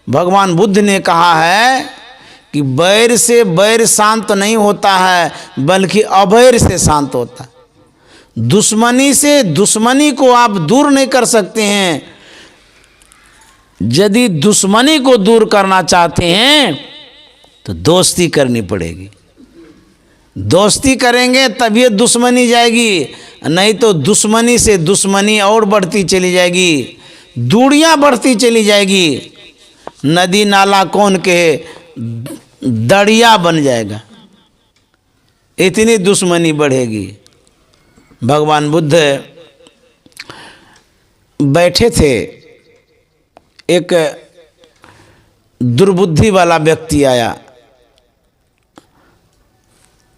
भगवान बुद्ध ने कहा है कि बैर से बैर शांत नहीं होता है, बल्कि अबैर से शांत होता है। दुश्मनी से दुश्मनी को आप दूर नहीं कर सकते हैं। यदि दुश्मनी को दूर करना चाहते हैं तो दोस्ती करनी पड़ेगी। दोस्ती करेंगे तभी दुश्मनी जाएगी, नहीं तो दुश्मनी से दुश्मनी और बढ़ती चली जाएगी, दूरियां बढ़ती चली जाएगी, नदी नाला कौन के दरिया बन जाएगा, इतनी दुश्मनी बढ़ेगी। भगवान बुद्ध बैठे थे, एक दुर्बुद्धि वाला व्यक्ति आया,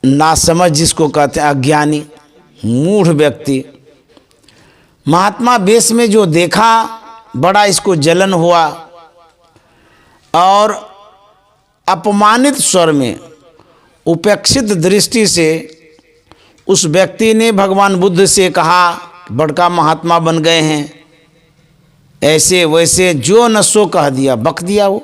नासमझ जिसको कहते हैं, अज्ञानी मूढ़ व्यक्ति। महात्मा वेश में जो देखा बड़ा इसको जलन हुआ और अपमानित स्वर में उपेक्षित दृष्टि से उस व्यक्ति ने भगवान बुद्ध से कहा, बड़का महात्मा बन गए हैं, ऐसे वैसे जो न सो कह दिया, बक दिया वो।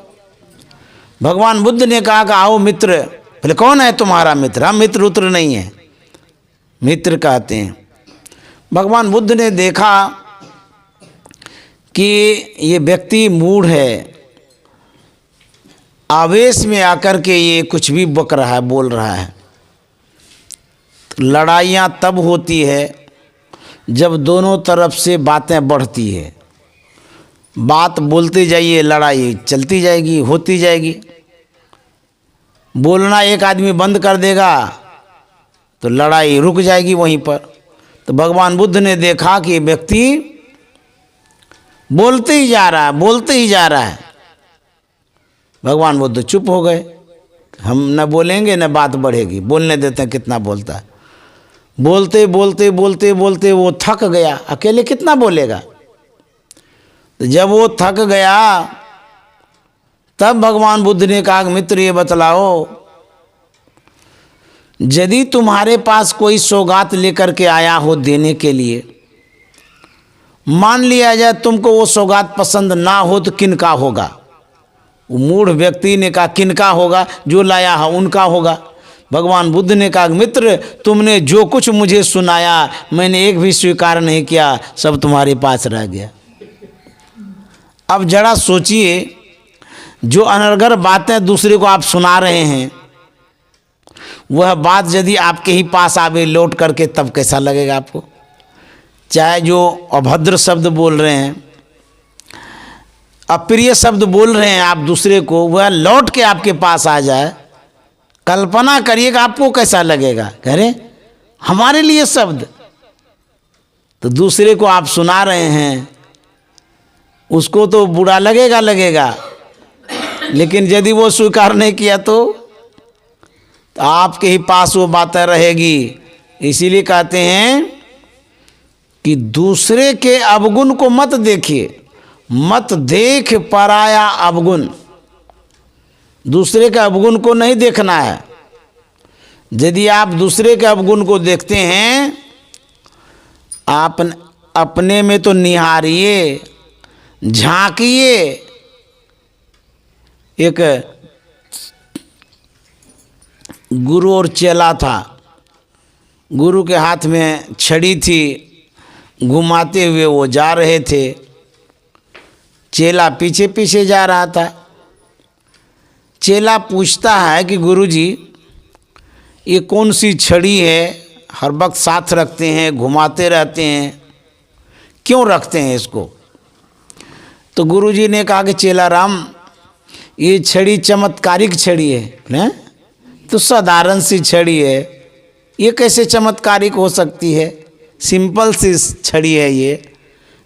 भगवान बुद्ध ने कहा कि आओ मित्र। बोले कौन है तुम्हारा मित्र? हम मित्र उत्र नहीं है, मित्र कहते हैं। भगवान बुद्ध ने देखा कि ये व्यक्ति मूढ़ है, आवेश में आकर के ये कुछ भी बक रहा है, बोल रहा है। लड़ाइयाँ तब होती है जब दोनों तरफ से बातें बढ़ती है। बात बोलते जाइए, लड़ाई चलती जाएगी, होती जाएगी। बोलना एक आदमी बंद कर देगा तो लड़ाई रुक जाएगी वहीं पर। तो भगवान बुद्ध ने देखा कि व्यक्ति बोलते ही जा रहा है, बोलते ही जा रहा है। भगवान बुद्ध चुप हो गए, हम न बोलेंगे न बात बढ़ेगी, बोलने देते हैं, कितना बोलता है। बोलते बोलते बोलते बोलते वो थक गया, अकेले कितना बोलेगा। तो जब वो थक गया तब भगवान बुद्ध ने कहा, मित्र ये बतलाओ, यदि तुम्हारे पास कोई सौगात लेकर के आया हो देने के लिए, मान लिया जाए तुमको वो सौगात पसंद ना हो तो किनका होगा? वो मूढ़ व्यक्ति ने कहा किनका होगा? जो लाया है उनका होगा। भगवान बुद्ध ने कहा, मित्र तुमने जो कुछ मुझे सुनाया मैंने एक भी स्वीकार नहीं किया, सब तुम्हारे पास रह गया। अब जरा सोचिए, जो अनर्गल बातें दूसरे को आप सुना रहे हैं, वह बात यदि आपके ही पास आवे लौट करके, तब कैसा लगेगा आपको? चाहे जो अभद्र शब्द बोल रहे हैं, अप्रिय शब्द बोल रहे हैं आप दूसरे को, वह लौट के आपके पास आ जाए, कल्पना करिएगा आपको कैसा लगेगा। कह रहे हमारे लिए शब्द, तो दूसरे को आप सुना रहे हैं, उसको तो बुरा लगेगा, लेकिन यदि वो स्वीकार नहीं किया तो आपके ही पास वो बातें रहेगी। इसीलिए कहते हैं कि दूसरे के अवगुण को मत देखिए, मत देख पराया अवगुण। दूसरे के अवगुण को नहीं देखना है। यदि आप दूसरे के अवगुण को देखते हैं, आप अपने में तो निहारिए, झांकिए। एक गुरु और चेला था, गुरु के हाथ में छड़ी थी, घुमाते हुए वो जा रहे थे, चेला पीछे पीछे जा रहा था। चेला पूछता है कि गुरुजी ये कौन सी छड़ी है, हर वक्त साथ रखते हैं, घुमाते रहते हैं, क्यों रखते हैं इसको? तो गुरुजी ने कहा कि चेला राम, ये छड़ी चमत्कारिक छड़ी है, तो साधारण सी छड़ी है, ये कैसे चमत्कारिक हो सकती है? सिंपल सी छड़ी है, ये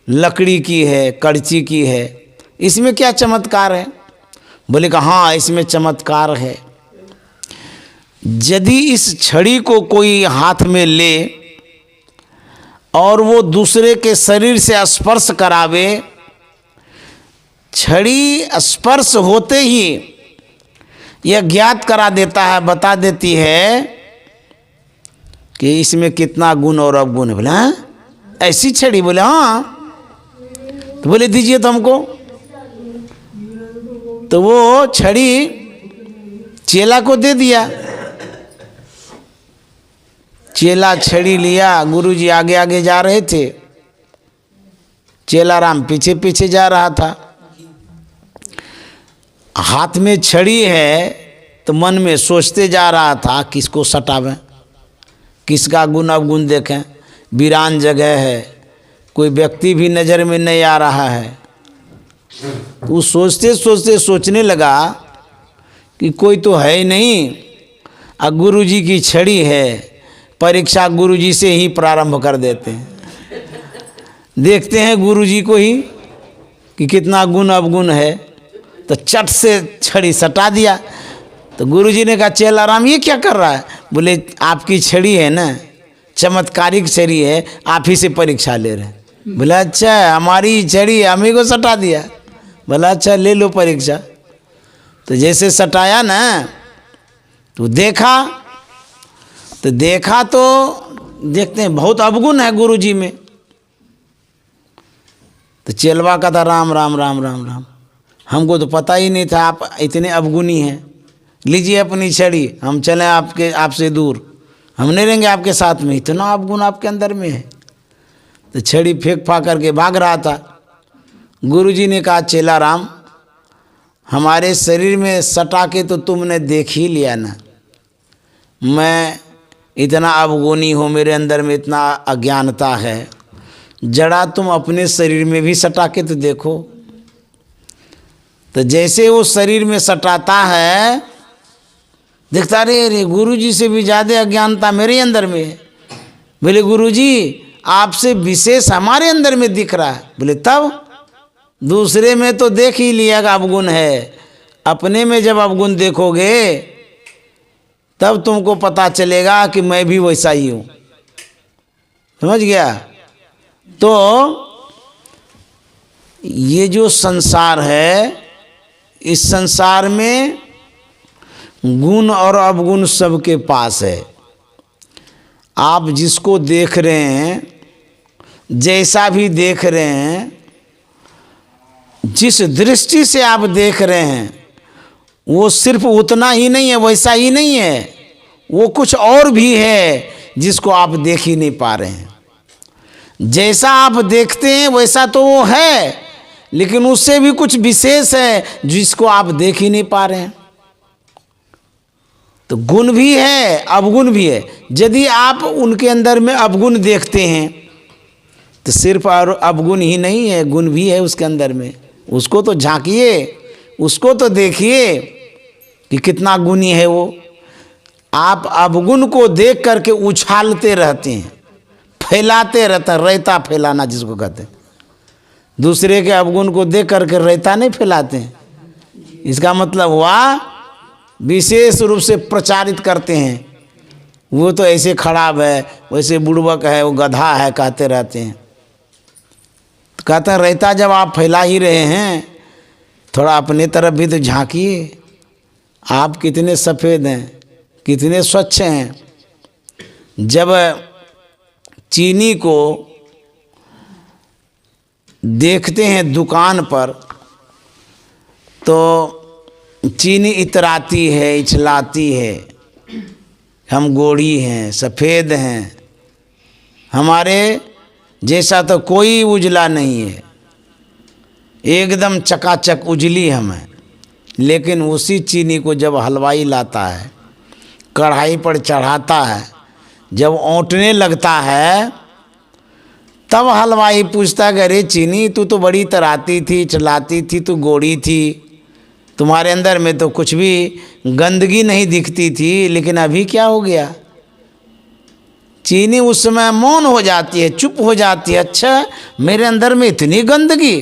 लकड़ी की है, कड़ची की है, इसमें क्या चमत्कार है? बोले कि हाँ इसमें चमत्कार है। यदि इस छड़ी को कोई हाथ में ले और वो दूसरे के शरीर से स्पर्श करावे, छड़ी स्पर्श होते ही यह ज्ञात करा देता है, बता देती है कि इसमें कितना गुण और अवगुण है। बोले हाँ ऐसी छड़ी? बोले हाँ। तो बोले दीजिए तो हमको। तो वो छड़ी चेला को दे दिया। चेला छड़ी लिया, गुरुजी आगे आगे जा रहे थे, चेला राम पीछे पीछे जा रहा था। हाथ में छड़ी है तो मन में सोचते जा रहा था किसको सटावें, किसका गुण अवगुण देखें। वीरान जगह है, कोई व्यक्ति भी नज़र में नहीं आ रहा है। तो सोचते सोचते सोचने लगा कि कोई तो है ही नहीं, और गुरुजी की छड़ी है, परीक्षा गुरुजी से ही प्रारंभ कर देते हैं। देखते हैं गुरुजी को ही कि कितना गुण अवगुण है। तो चट से छड़ी सटा दिया। तो गुरुजी ने कहा चेला राम ये क्या कर रहा है? बोले आपकी छड़ी है ना, चमत्कारिक छड़ी है, आप ही से परीक्षा ले रहे हैं। बोला अच्छा हमारी छड़ी हम ही को सटा दिया। बोला अच्छा ले लो परीक्षा। तो जैसे सटाया ना तो देखा तो देखते हैं बहुत अवगुण है गुरुजी में। तो चेलवा का था राम राम राम राम राम, हमको तो पता ही नहीं था आप इतने अवगुणी हैं। लीजिए अपनी छड़ी, हम चलें आपसे दूर, हम नहीं रहेंगे आपके साथ में, इतना अवगुण आपके अंदर में है। तो छड़ी फेंक फा करके भाग रहा था। गुरुजी ने कहा चेला राम हमारे शरीर में सटा के तो तुमने देख ही लिया ना, मैं इतना अवगुणी हूँ, मेरे अंदर में इतना अज्ञानता है, जड़ा तुम अपने शरीर में भी सटा के तो देखो। तो जैसे वो शरीर में सटाता है देखता रे गुरुजी से भी ज़्यादा अज्ञानता मेरे अंदर में है। बोले गुरुजी आपसे विशेष हमारे अंदर में दिख रहा है। बोले तब दूसरे में तो देख ही लिया कि अवगुण है, अपने में जब अवगुण देखोगे तब तुमको पता चलेगा कि मैं भी वैसा ही हूँ। समझ गया? तो ये जो संसार है, इस संसार में गुण और अवगुण सबके पास है। आप जिसको देख रहे हैं, जैसा भी देख रहे हैं, जिस दृष्टि से आप देख रहे हैं वो सिर्फ उतना ही नहीं है, वैसा ही नहीं है, वो कुछ और भी है जिसको आप देख ही नहीं पा रहे हैं। जैसा आप देखते हैं वैसा तो वो है, लेकिन उससे भी कुछ विशेष है जिसको आप देख ही नहीं पा रहे हैं। तो गुण भी है, अवगुण भी है। यदि आप उनके अंदर में अवगुण देखते हैं तो सिर्फ अवगुण ही नहीं है, गुण भी है उसके अंदर में। उसको तो झांकिए, उसको तो देखिए कि कितना गुणी है वो। आप अवगुण को देख करके उछालते रहते हैं, फैलाते रहते हैं, रेता फैलाना जिसको कहते हैं। दूसरे के अवगुण को देख करके रेता नहीं फैलाते हैं, इसका मतलब हुआ विशेष रूप से प्रचारित करते हैं। वो तो ऐसे खराब है, वैसे बुड़बक है, वो गधा है, कहते रहते हैं। तो कहते हैं रेता जब आप फैला ही रहे हैं, थोड़ा अपने तरफ भी तो झांकिए। आप कितने सफ़ेद हैं, कितने स्वच्छ हैं। जब चीनी को देखते हैं दुकान पर तो चीनी इतराती है, इछलाती है, हम गोरी हैं, सफ़ेद हैं, हमारे जैसा तो कोई उजला नहीं है, एकदम चकाचक उजली हम हैं। लेकिन उसी चीनी को जब हलवाई लाता है, कढ़ाई पर चढ़ाता है, जब औंटने लगता है तब हलवाई पूछता है अरे चीनी तू तो बड़ी तराती थी, चलाती थी, तू गोरी थी, तुम्हारे अंदर में तो कुछ भी गंदगी नहीं दिखती थी, लेकिन अभी क्या हो गया? चीनी उस समय मौन हो जाती है, चुप हो जाती है। अच्छा, मेरे अंदर में इतनी गंदगी।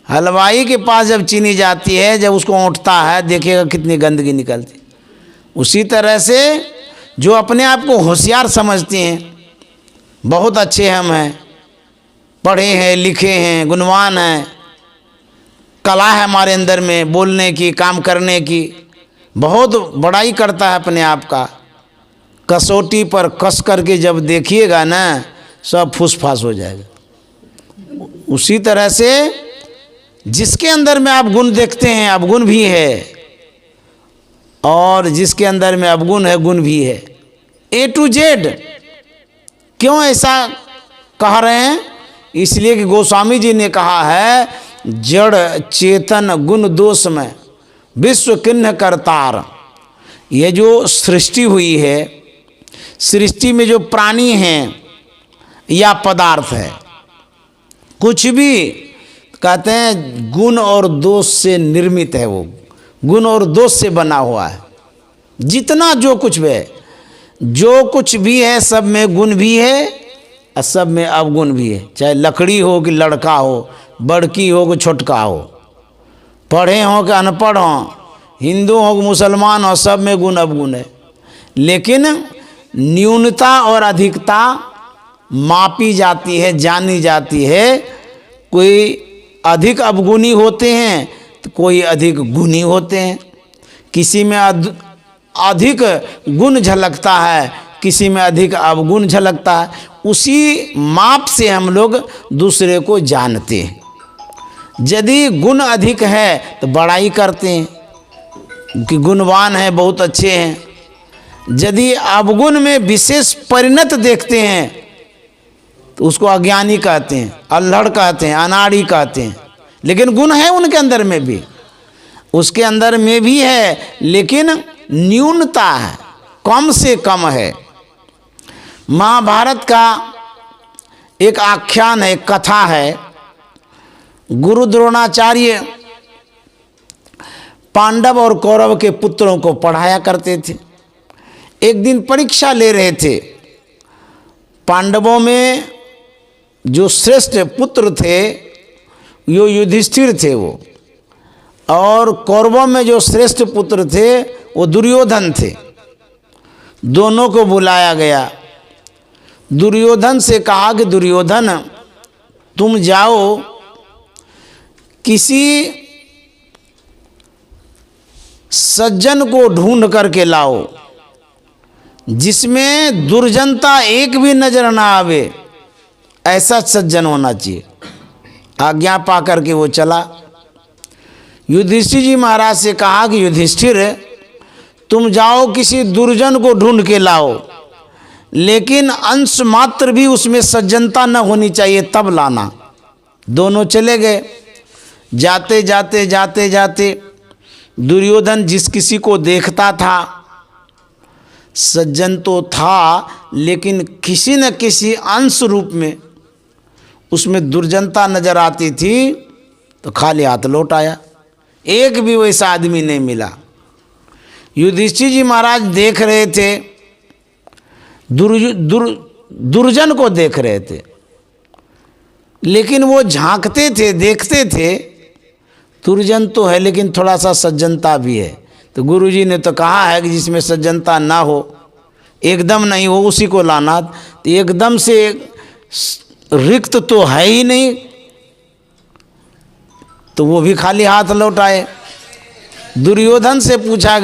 हलवाई के पास जब चीनी जाती है, जब उसको औंठता है, देखिएगा कितनी गंदगी निकलती। उसी तरह से जो अपने आप को होशियार समझते हैं, बहुत अच्छे हम हैं, पढ़े हैं, लिखे हैं, गुणवान हैं, कला है हमारे अंदर में बोलने की, काम करने की, बहुत बड़ाई करता है अपने आप का। कसौटी पर कस करके जब देखिएगा ना, सब फुसफास हो जाएगा। उसी तरह से जिसके अंदर में आप गुण देखते हैं, अवगुण भी है, और जिसके अंदर में अवगुण है, गुण भी है। A to Z। क्यों ऐसा कह रहे हैं? इसलिए कि गोस्वामी जी ने कहा है, जड़ चेतन गुण दोष में विश्व किन्ह करतार। ये जो सृष्टि हुई है, सृष्टि में जो प्राणी हैं या पदार्थ है, कुछ भी कहते हैं गुण और दोष से निर्मित है। वो गुण और दोष से बना हुआ है। जितना जो कुछ भी है, जो कुछ भी है, सब में गुण भी है और सब में अवगुण भी है। चाहे लकड़ी हो कि लड़का हो, बड़की हो कि छोटका हो, पढ़े हो कि अनपढ़ हो, हिंदू हो कि मुसलमान हो, सब में गुण अवगुण है। लेकिन न्यूनता और अधिकता मापी जाती है, जानी जाती है। कोई अधिक अवगुणी होते हैं तो कोई अधिक गुणी होते हैं। किसी में अधिक गुण झलकता है, किसी में अधिक अवगुण झलकता है। उसी माप से हम लोग दूसरे को जानते हैं। यदि गुण अधिक है तो बड़ाई करते हैं कि गुणवान है, बहुत अच्छे हैं। यदि अवगुण में विशेष परिणत देखते हैं तो उसको अज्ञानी कहते हैं, अल्हड़ कहते हैं, अनाड़ी कहते हैं। लेकिन गुण है उनके अंदर में भी, उसके अंदर में भी है, लेकिन न्यूनता है, कम से कम है। महाभारत का एक आख्यान है, कथा है। गुरु द्रोणाचार्य पांडव और कौरव के पुत्रों को पढ़ाया करते थे। एक दिन परीक्षा ले रहे थे। पांडवों में जो श्रेष्ठ पुत्र थे वो युधिष्ठिर थे वो, और कौरवों में जो श्रेष्ठ पुत्र थे वो दुर्योधन थे। दोनों को बुलाया गया। दुर्योधन से कहा कि दुर्योधन, तुम जाओ किसी सज्जन को ढूंढ करके लाओ जिसमें दुर्जनता एक भी नजर ना आवे, ऐसा सज्जन होना चाहिए। आज्ञा पा करके वो चला। युधिष्ठिर जी महाराज से कहा कि युधिष्ठिर, तुम जाओ किसी दुर्जन को ढूंढ के लाओ, लेकिन अंश मात्र भी उसमें सज्जनता न होनी चाहिए, तब लाना। दोनों चले गए। जाते जाते जाते जाते दुर्योधन जिस किसी को देखता था, सज्जन तो था, लेकिन किसी न किसी अंश रूप में उसमें दुर्जनता नजर आती थी, तो खाली हाथ लौट आया। एक भी वैसा आदमी नहीं मिला। युधिष्ठिर जी महाराज देख रहे थे, दुर्जन को देख रहे थे, लेकिन वो झांकते थे, देखते थे, दुर्जन तो है लेकिन थोड़ा सा सज्जनता भी है। तो गुरुजी ने तो कहा है कि जिसमें सज्जनता ना हो, एकदम नहीं हो, उसी को लाना। तो एकदम से रिक्त तो है ही नहीं, तो वो भी खाली हाथ लौट आए। दुर्योधन से पूछा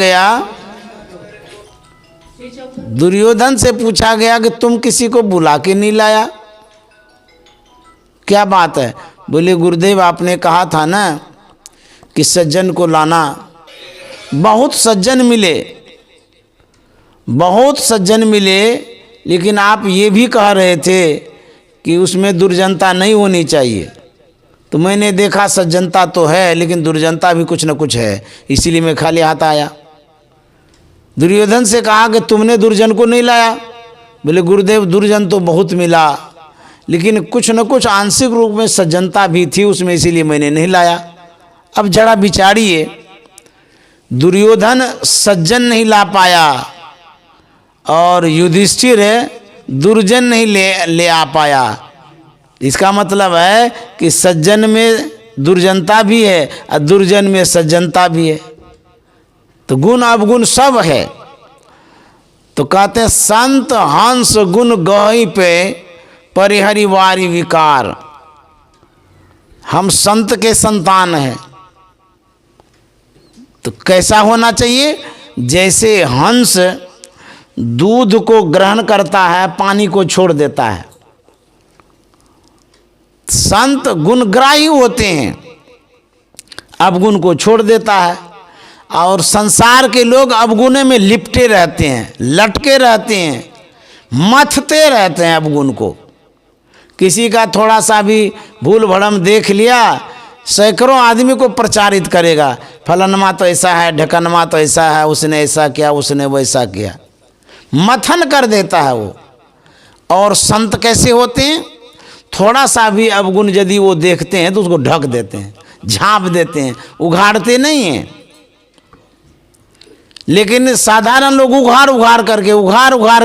गया कि तुम किसी को बुला के नहीं लाया, क्या बात है? बोले गुरुदेव, आपने कहा था ना कि सज्जन को लाना। बहुत सज्जन मिले, लेकिन आप ये भी कह रहे थे कि उसमें दुर्जनता नहीं होनी चाहिए। तो मैंने देखा सज्जनता तो है, लेकिन दुर्जनता भी कुछ न कुछ है, इसीलिए मैं खाली हाथ आया। दुर्योधन से कहा कि तुमने दुर्जन को नहीं लाया। बोले गुरुदेव, दुर्जन तो बहुत मिला, लेकिन कुछ न कुछ आंशिक रूप में सज्जनता भी थी उसमें, इसीलिए मैंने नहीं लाया। अब जरा विचारिए, दुर्योधन सज्जन नहीं ला पाया और युधिष्ठिर दुर्जन नहीं ले आ पाया। इसका मतलब है कि सज्जन में दुर्जनता भी है और दुर्जन में सज्जनता भी है, तो गुण अवगुण सब है। तो कहते हैं संत हंस गुण गहि पे परिहरि वारी विकार। हम संत के संतान हैं, तो कैसा होना चाहिए? जैसे हंस दूध को ग्रहण करता है, पानी को छोड़ देता है। संत गुणग्राही होते हैं, अवगुण को छोड़ देता है। और संसार के लोग अवगुण में लिपटे रहते हैं, लटके रहते हैं, मथते रहते हैं अवगुण को। किसी का थोड़ा सा भी भूल भड़म देख लिया, सैकड़ों आदमी को प्रचारित करेगा, फलनमा तो ऐसा है, ढकनमा तो ऐसा है, उसने ऐसा किया, उसने वैसा किया, मथन कर देता है वो। और संत कैसे होते हैं? थोड़ा सा भी अवगुण यदि वो देखते हैं तो उसको ढक देते हैं, झाँप देते हैं, उघाड़ते नहीं हैं। लेकिन साधारण लोग उघाड़ उघाड़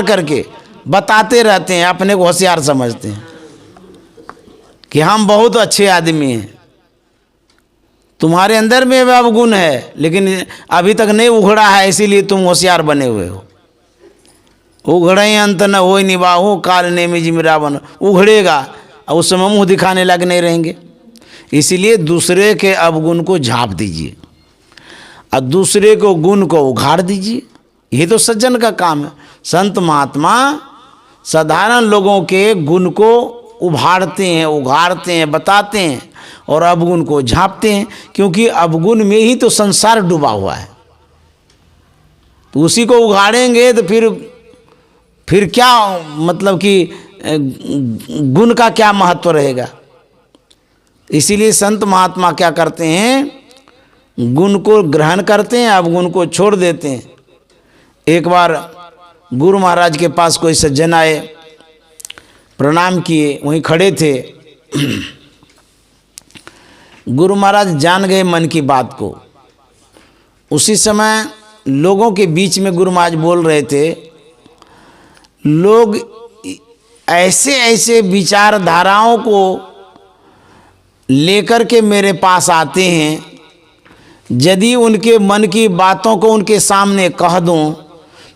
करके बताते रहते हैं, अपने को होशियार समझते हैं कि हम बहुत अच्छे आदमी हैं। तुम्हारे अंदर में अवगुण है, लेकिन अभी तक नहीं उघड़ा है, इसीलिए तुम होशियार बने हुए हो। उघड़े अंत न हो निबाहो काल ने में जिम रावण। उघड़ेगा और उस समय मुँह दिखाने लगने रहेंगे। इसीलिए दूसरे के अवगुण को झाँप दीजिए और दूसरे को गुण को उघाड़ दीजिए। ये तो सज्जन का काम है। संत महात्मा साधारण लोगों के गुण को उभारते हैं, उघाड़ते हैं, बताते हैं और अवगुण को झाँपते हैं, क्योंकि अवगुण में ही तो संसार डूबा हुआ है। तो उसी को उघाड़ेंगे तो फिर क्या मतलब कि गुण का क्या महत्व रहेगा। इसीलिए संत महात्मा क्या करते हैं? गुण को ग्रहण करते हैं, अवगुण को छोड़ देते हैं। एक बार गुरु महाराज के पास कोई सज्जन आए, प्रणाम किए, वहीं खड़े थे। गुरु महाराज जान गए मन की बात को। उसी समय लोगों के बीच में गुरु महाराज बोल रहे थे, लोग ऐसे ऐसे विचारधाराओं को लेकर के मेरे पास आते हैं, यदि उनके मन की बातों को उनके सामने कह दूं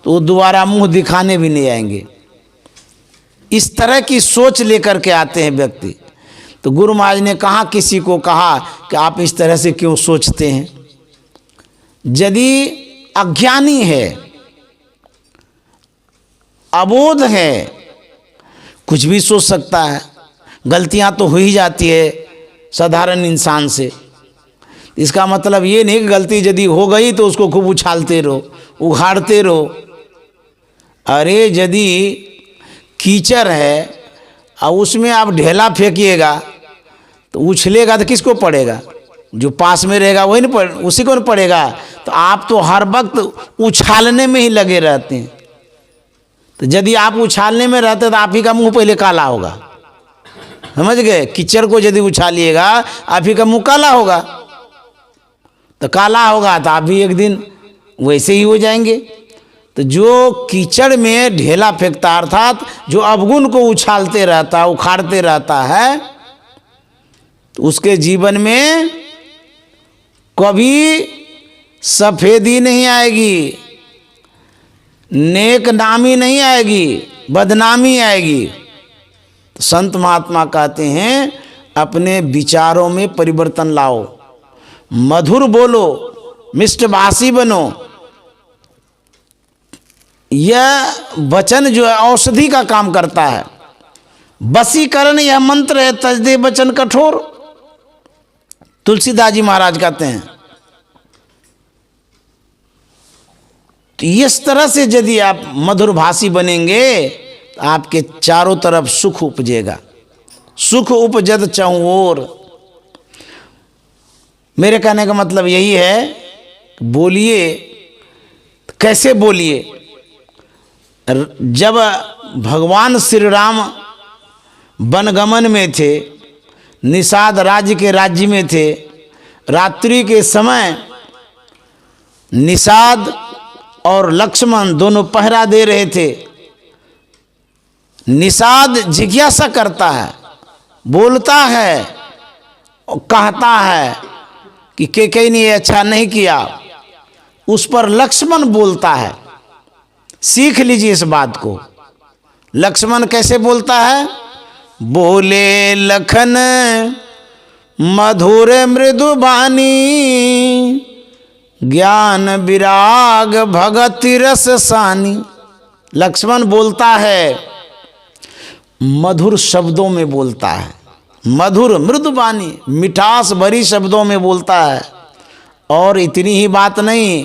तो वो दोबारा मुंह दिखाने भी नहीं आएंगे। इस तरह की सोच लेकर के आते हैं व्यक्ति। तो गुरु महाराज ने कहा, किसी को कहा कि आप इस तरह से क्यों सोचते हैं? यदि अज्ञानी है, अबोध है, कुछ भी सोच सकता है, गलतियां तो हो ही जाती है साधारण इंसान से। इसका मतलब ये नहीं कि गलती यदि हो गई तो उसको खूब उछालते रहो, उघाड़ते रहो। अरे यदि कीचड़ है और उसमें आप ढेला फेंकिएगा तो उछलेगा तो किसको पड़ेगा? जो पास में रहेगा वही नहीं उसी को नहीं पड़ेगा। तो आप तो हर वक्त उछालने में ही लगे रहते हैं। तो यदि आप उछालने में रहते तो आप ही का मुंह पहले काला होगा, समझ गए? कीचड़ को यदि उछालिएगा आप ही का मुंह काला होगा, तो काला होगा तो आप भी एक दिन वैसे ही हो जाएंगे। तो जो कीचड़ में ढेला फेंकता, अर्थात जो अवगुण को उछालते रहता, उखाड़ते रहता है, तो उसके जीवन में कभी सफेदी नहीं आएगी, नेक नामी नहीं आएगी, बदनामी आएगी। तो संत महात्मा कहते हैं अपने विचारों में परिवर्तन लाओ, मधुर बोलो, मिष्टभाषी बनो। यह वचन जो है औषधि का काम करता है। वशीकरण यह मंत्र है, तजदे वचन कठोर। तुलसीदास जी महाराज कहते हैं। तो इस तरह से यदि आप मधुर भाषी बनेंगे तो आपके चारों तरफ सुख उपजेगा। सुख उपजत चहुँ ओर। मेरे कहने का मतलब यही है, बोलिए, कैसे बोलिए? जब भगवान श्री राम वनगमन में थे, निषाद राज्य के राज्य में थे, रात्रि के समय निषाद और लक्ष्मण दोनों पहरा दे रहे थे। निषाद जिज्ञासा करता है, बोलता है और कहता है कि कैकेयी ने अच्छा नहीं किया। उस पर लक्ष्मण बोलता है, सीख लीजिए इस बात को। लक्ष्मण कैसे बोलता है? बोले लखन मधुर मृदु बानी, ज्ञान विराग भगति रस सानी। लक्ष्मण बोलता है, मधुर शब्दों में बोलता है, मधुर मृदु बानी, मिठास भरी शब्दों में बोलता है। और इतनी ही बात नहीं,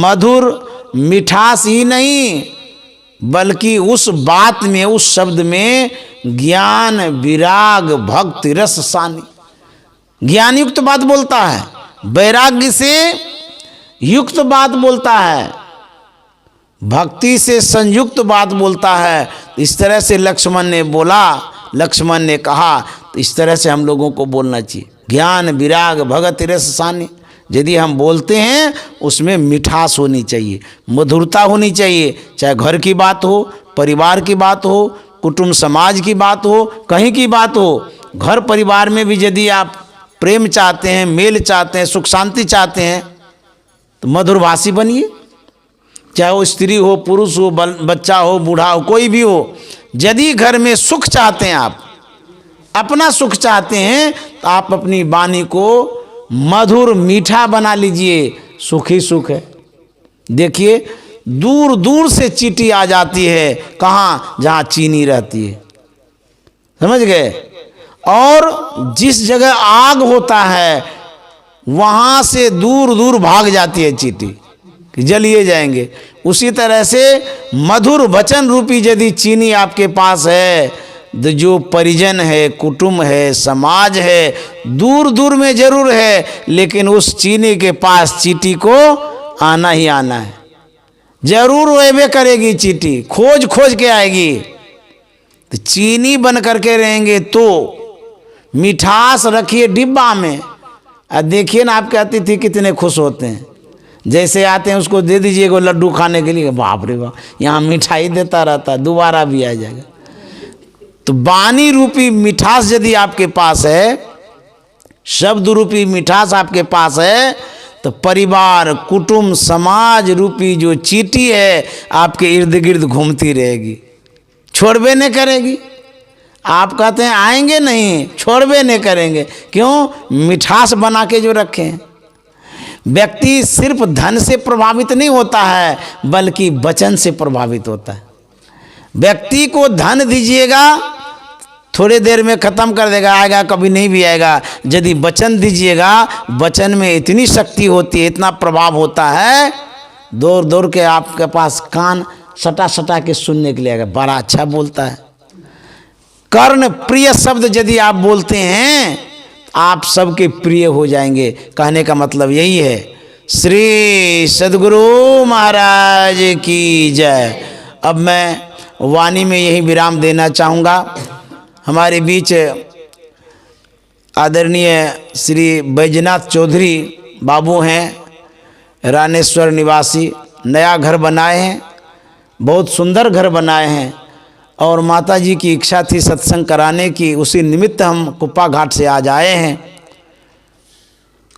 मधुर मिठास ही नहीं, बल्कि उस बात में, उस शब्द में ज्ञान विराग भक्ति रस सानी, ज्ञान युक्त बात बोलता है, वैराग्य से युक्त बात बोलता है, भक्ति से संयुक्त बात बोलता है। इस तरह से लक्ष्मण ने बोला, लक्ष्मण ने कहा, तो इस तरह से हम लोगों को बोलना चाहिए। ज्ञान विराग भगति रस सानी, यदि हम बोलते हैं उसमें मिठास होनी चाहिए, मधुरता होनी चाहिए। चाहे घर की बात हो, परिवार की बात हो, कुटुंब समाज की बात हो, कहीं की बात हो, घर परिवार में भी यदि आप प्रेम चाहते हैं, मेल चाहते हैं, सुख शांति चाहते हैं, तो मधुरभाषी बनिए। चाहे वो स्त्री हो, पुरुष हो, बच्चा हो, बूढ़ा हो, कोई भी हो। यदि घर में सुख चाहते हैं, आप अपना सुख चाहते हैं, तो आप अपनी वाणी को मधुर मीठा बना लीजिए, सुख ही सुख है। देखिए दूर दूर से चींटी आ जाती है, कहाँ? जहाँ चीनी रहती है, समझ गए। और जिस जगह आग होता है वहाँ से दूर दूर भाग जाती है चींटी कि जलिए जाएंगे। उसी तरह से मधुर वचन रूपी यदि चीनी आपके पास है, जो परिजन है, कुटुंब है, समाज है, दूर दूर में जरूर है, लेकिन उस चीनी के पास चींटी को आना ही आना है, जरूर वेबे करेगी चींटी, खोज खोज के आएगी। तो चीनी बन करके रहेंगे तो मिठास रखिए डिब्बा में। और देखिए ना आपके अतिथि कितने खुश होते हैं, जैसे आते हैं उसको दे दीजिए वो लड्डू खाने के लिए, बाप रे बाप, यहाँ मिठाई देता रहता है, दोबारा भी आ जाएगा। तो वाणी रूपी मिठास यदि आपके पास है, शब्द रूपी मिठास आपके पास है, तो परिवार, कुटुंब, समाज रूपी जो चींटी है आपके इर्द गिर्द घूमती रहेगी, छोड़बे नहीं करेगी। आप कहते हैं आएंगे नहीं, छोड़बे नहीं करेंगे। क्यों? मिठास बना के जो रखे हैं। व्यक्ति सिर्फ धन से प्रभावित नहीं होता है, बल्कि वचन से प्रभावित होता है। व्यक्ति को धन दीजिएगा थोड़ी देर में ख़त्म कर देगा, आएगा कभी नहीं भी आएगा। यदि वचन दीजिएगा, वचन में इतनी शक्ति होती है, इतना प्रभाव होता है, दौड़ दौड़ के आपके पास कान सटा सटा के सुनने के लिए आएगा, बड़ा अच्छा बोलता है। कर्ण प्रिय शब्द यदि आप बोलते हैं, आप सबके प्रिय हो जाएंगे। कहने का मतलब यही है। श्री सद्गुरु महाराज की जय। अब मैं वाणी में यही विराम देना चाहूँगा। हमारे बीच आदरणीय श्री बैजनाथ चौधरी बाबू हैं, रानेश्वर निवासी, नया घर बनाए हैं, बहुत सुंदर घर बनाए हैं। और माता जी की इच्छा थी सत्संग कराने की, उसी निमित्त हम कुप्पा घाट से आज आए हैं।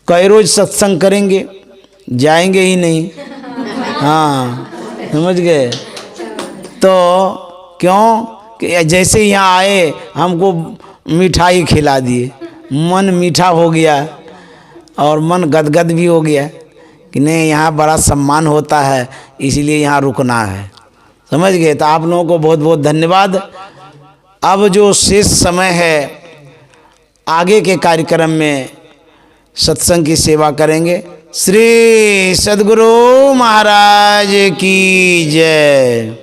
कई रोज सत्संग करेंगे, जाएंगे ही नहीं। हाँ, समझ गए। तो क्यों कि जैसे यहाँ आए हमको मिठाई खिला दिए, मन मीठा हो गया और मन गदगद भी हो गया कि नहीं, यहाँ बड़ा सम्मान होता है, इसलिए यहाँ रुकना है। समझ गए। तो आप लोगों को बहुत बहुत धन्यवाद। अब जो शेष समय है, आगे के कार्यक्रम में सत्संग की सेवा करेंगे। श्री सद्गुरु महाराज की जय।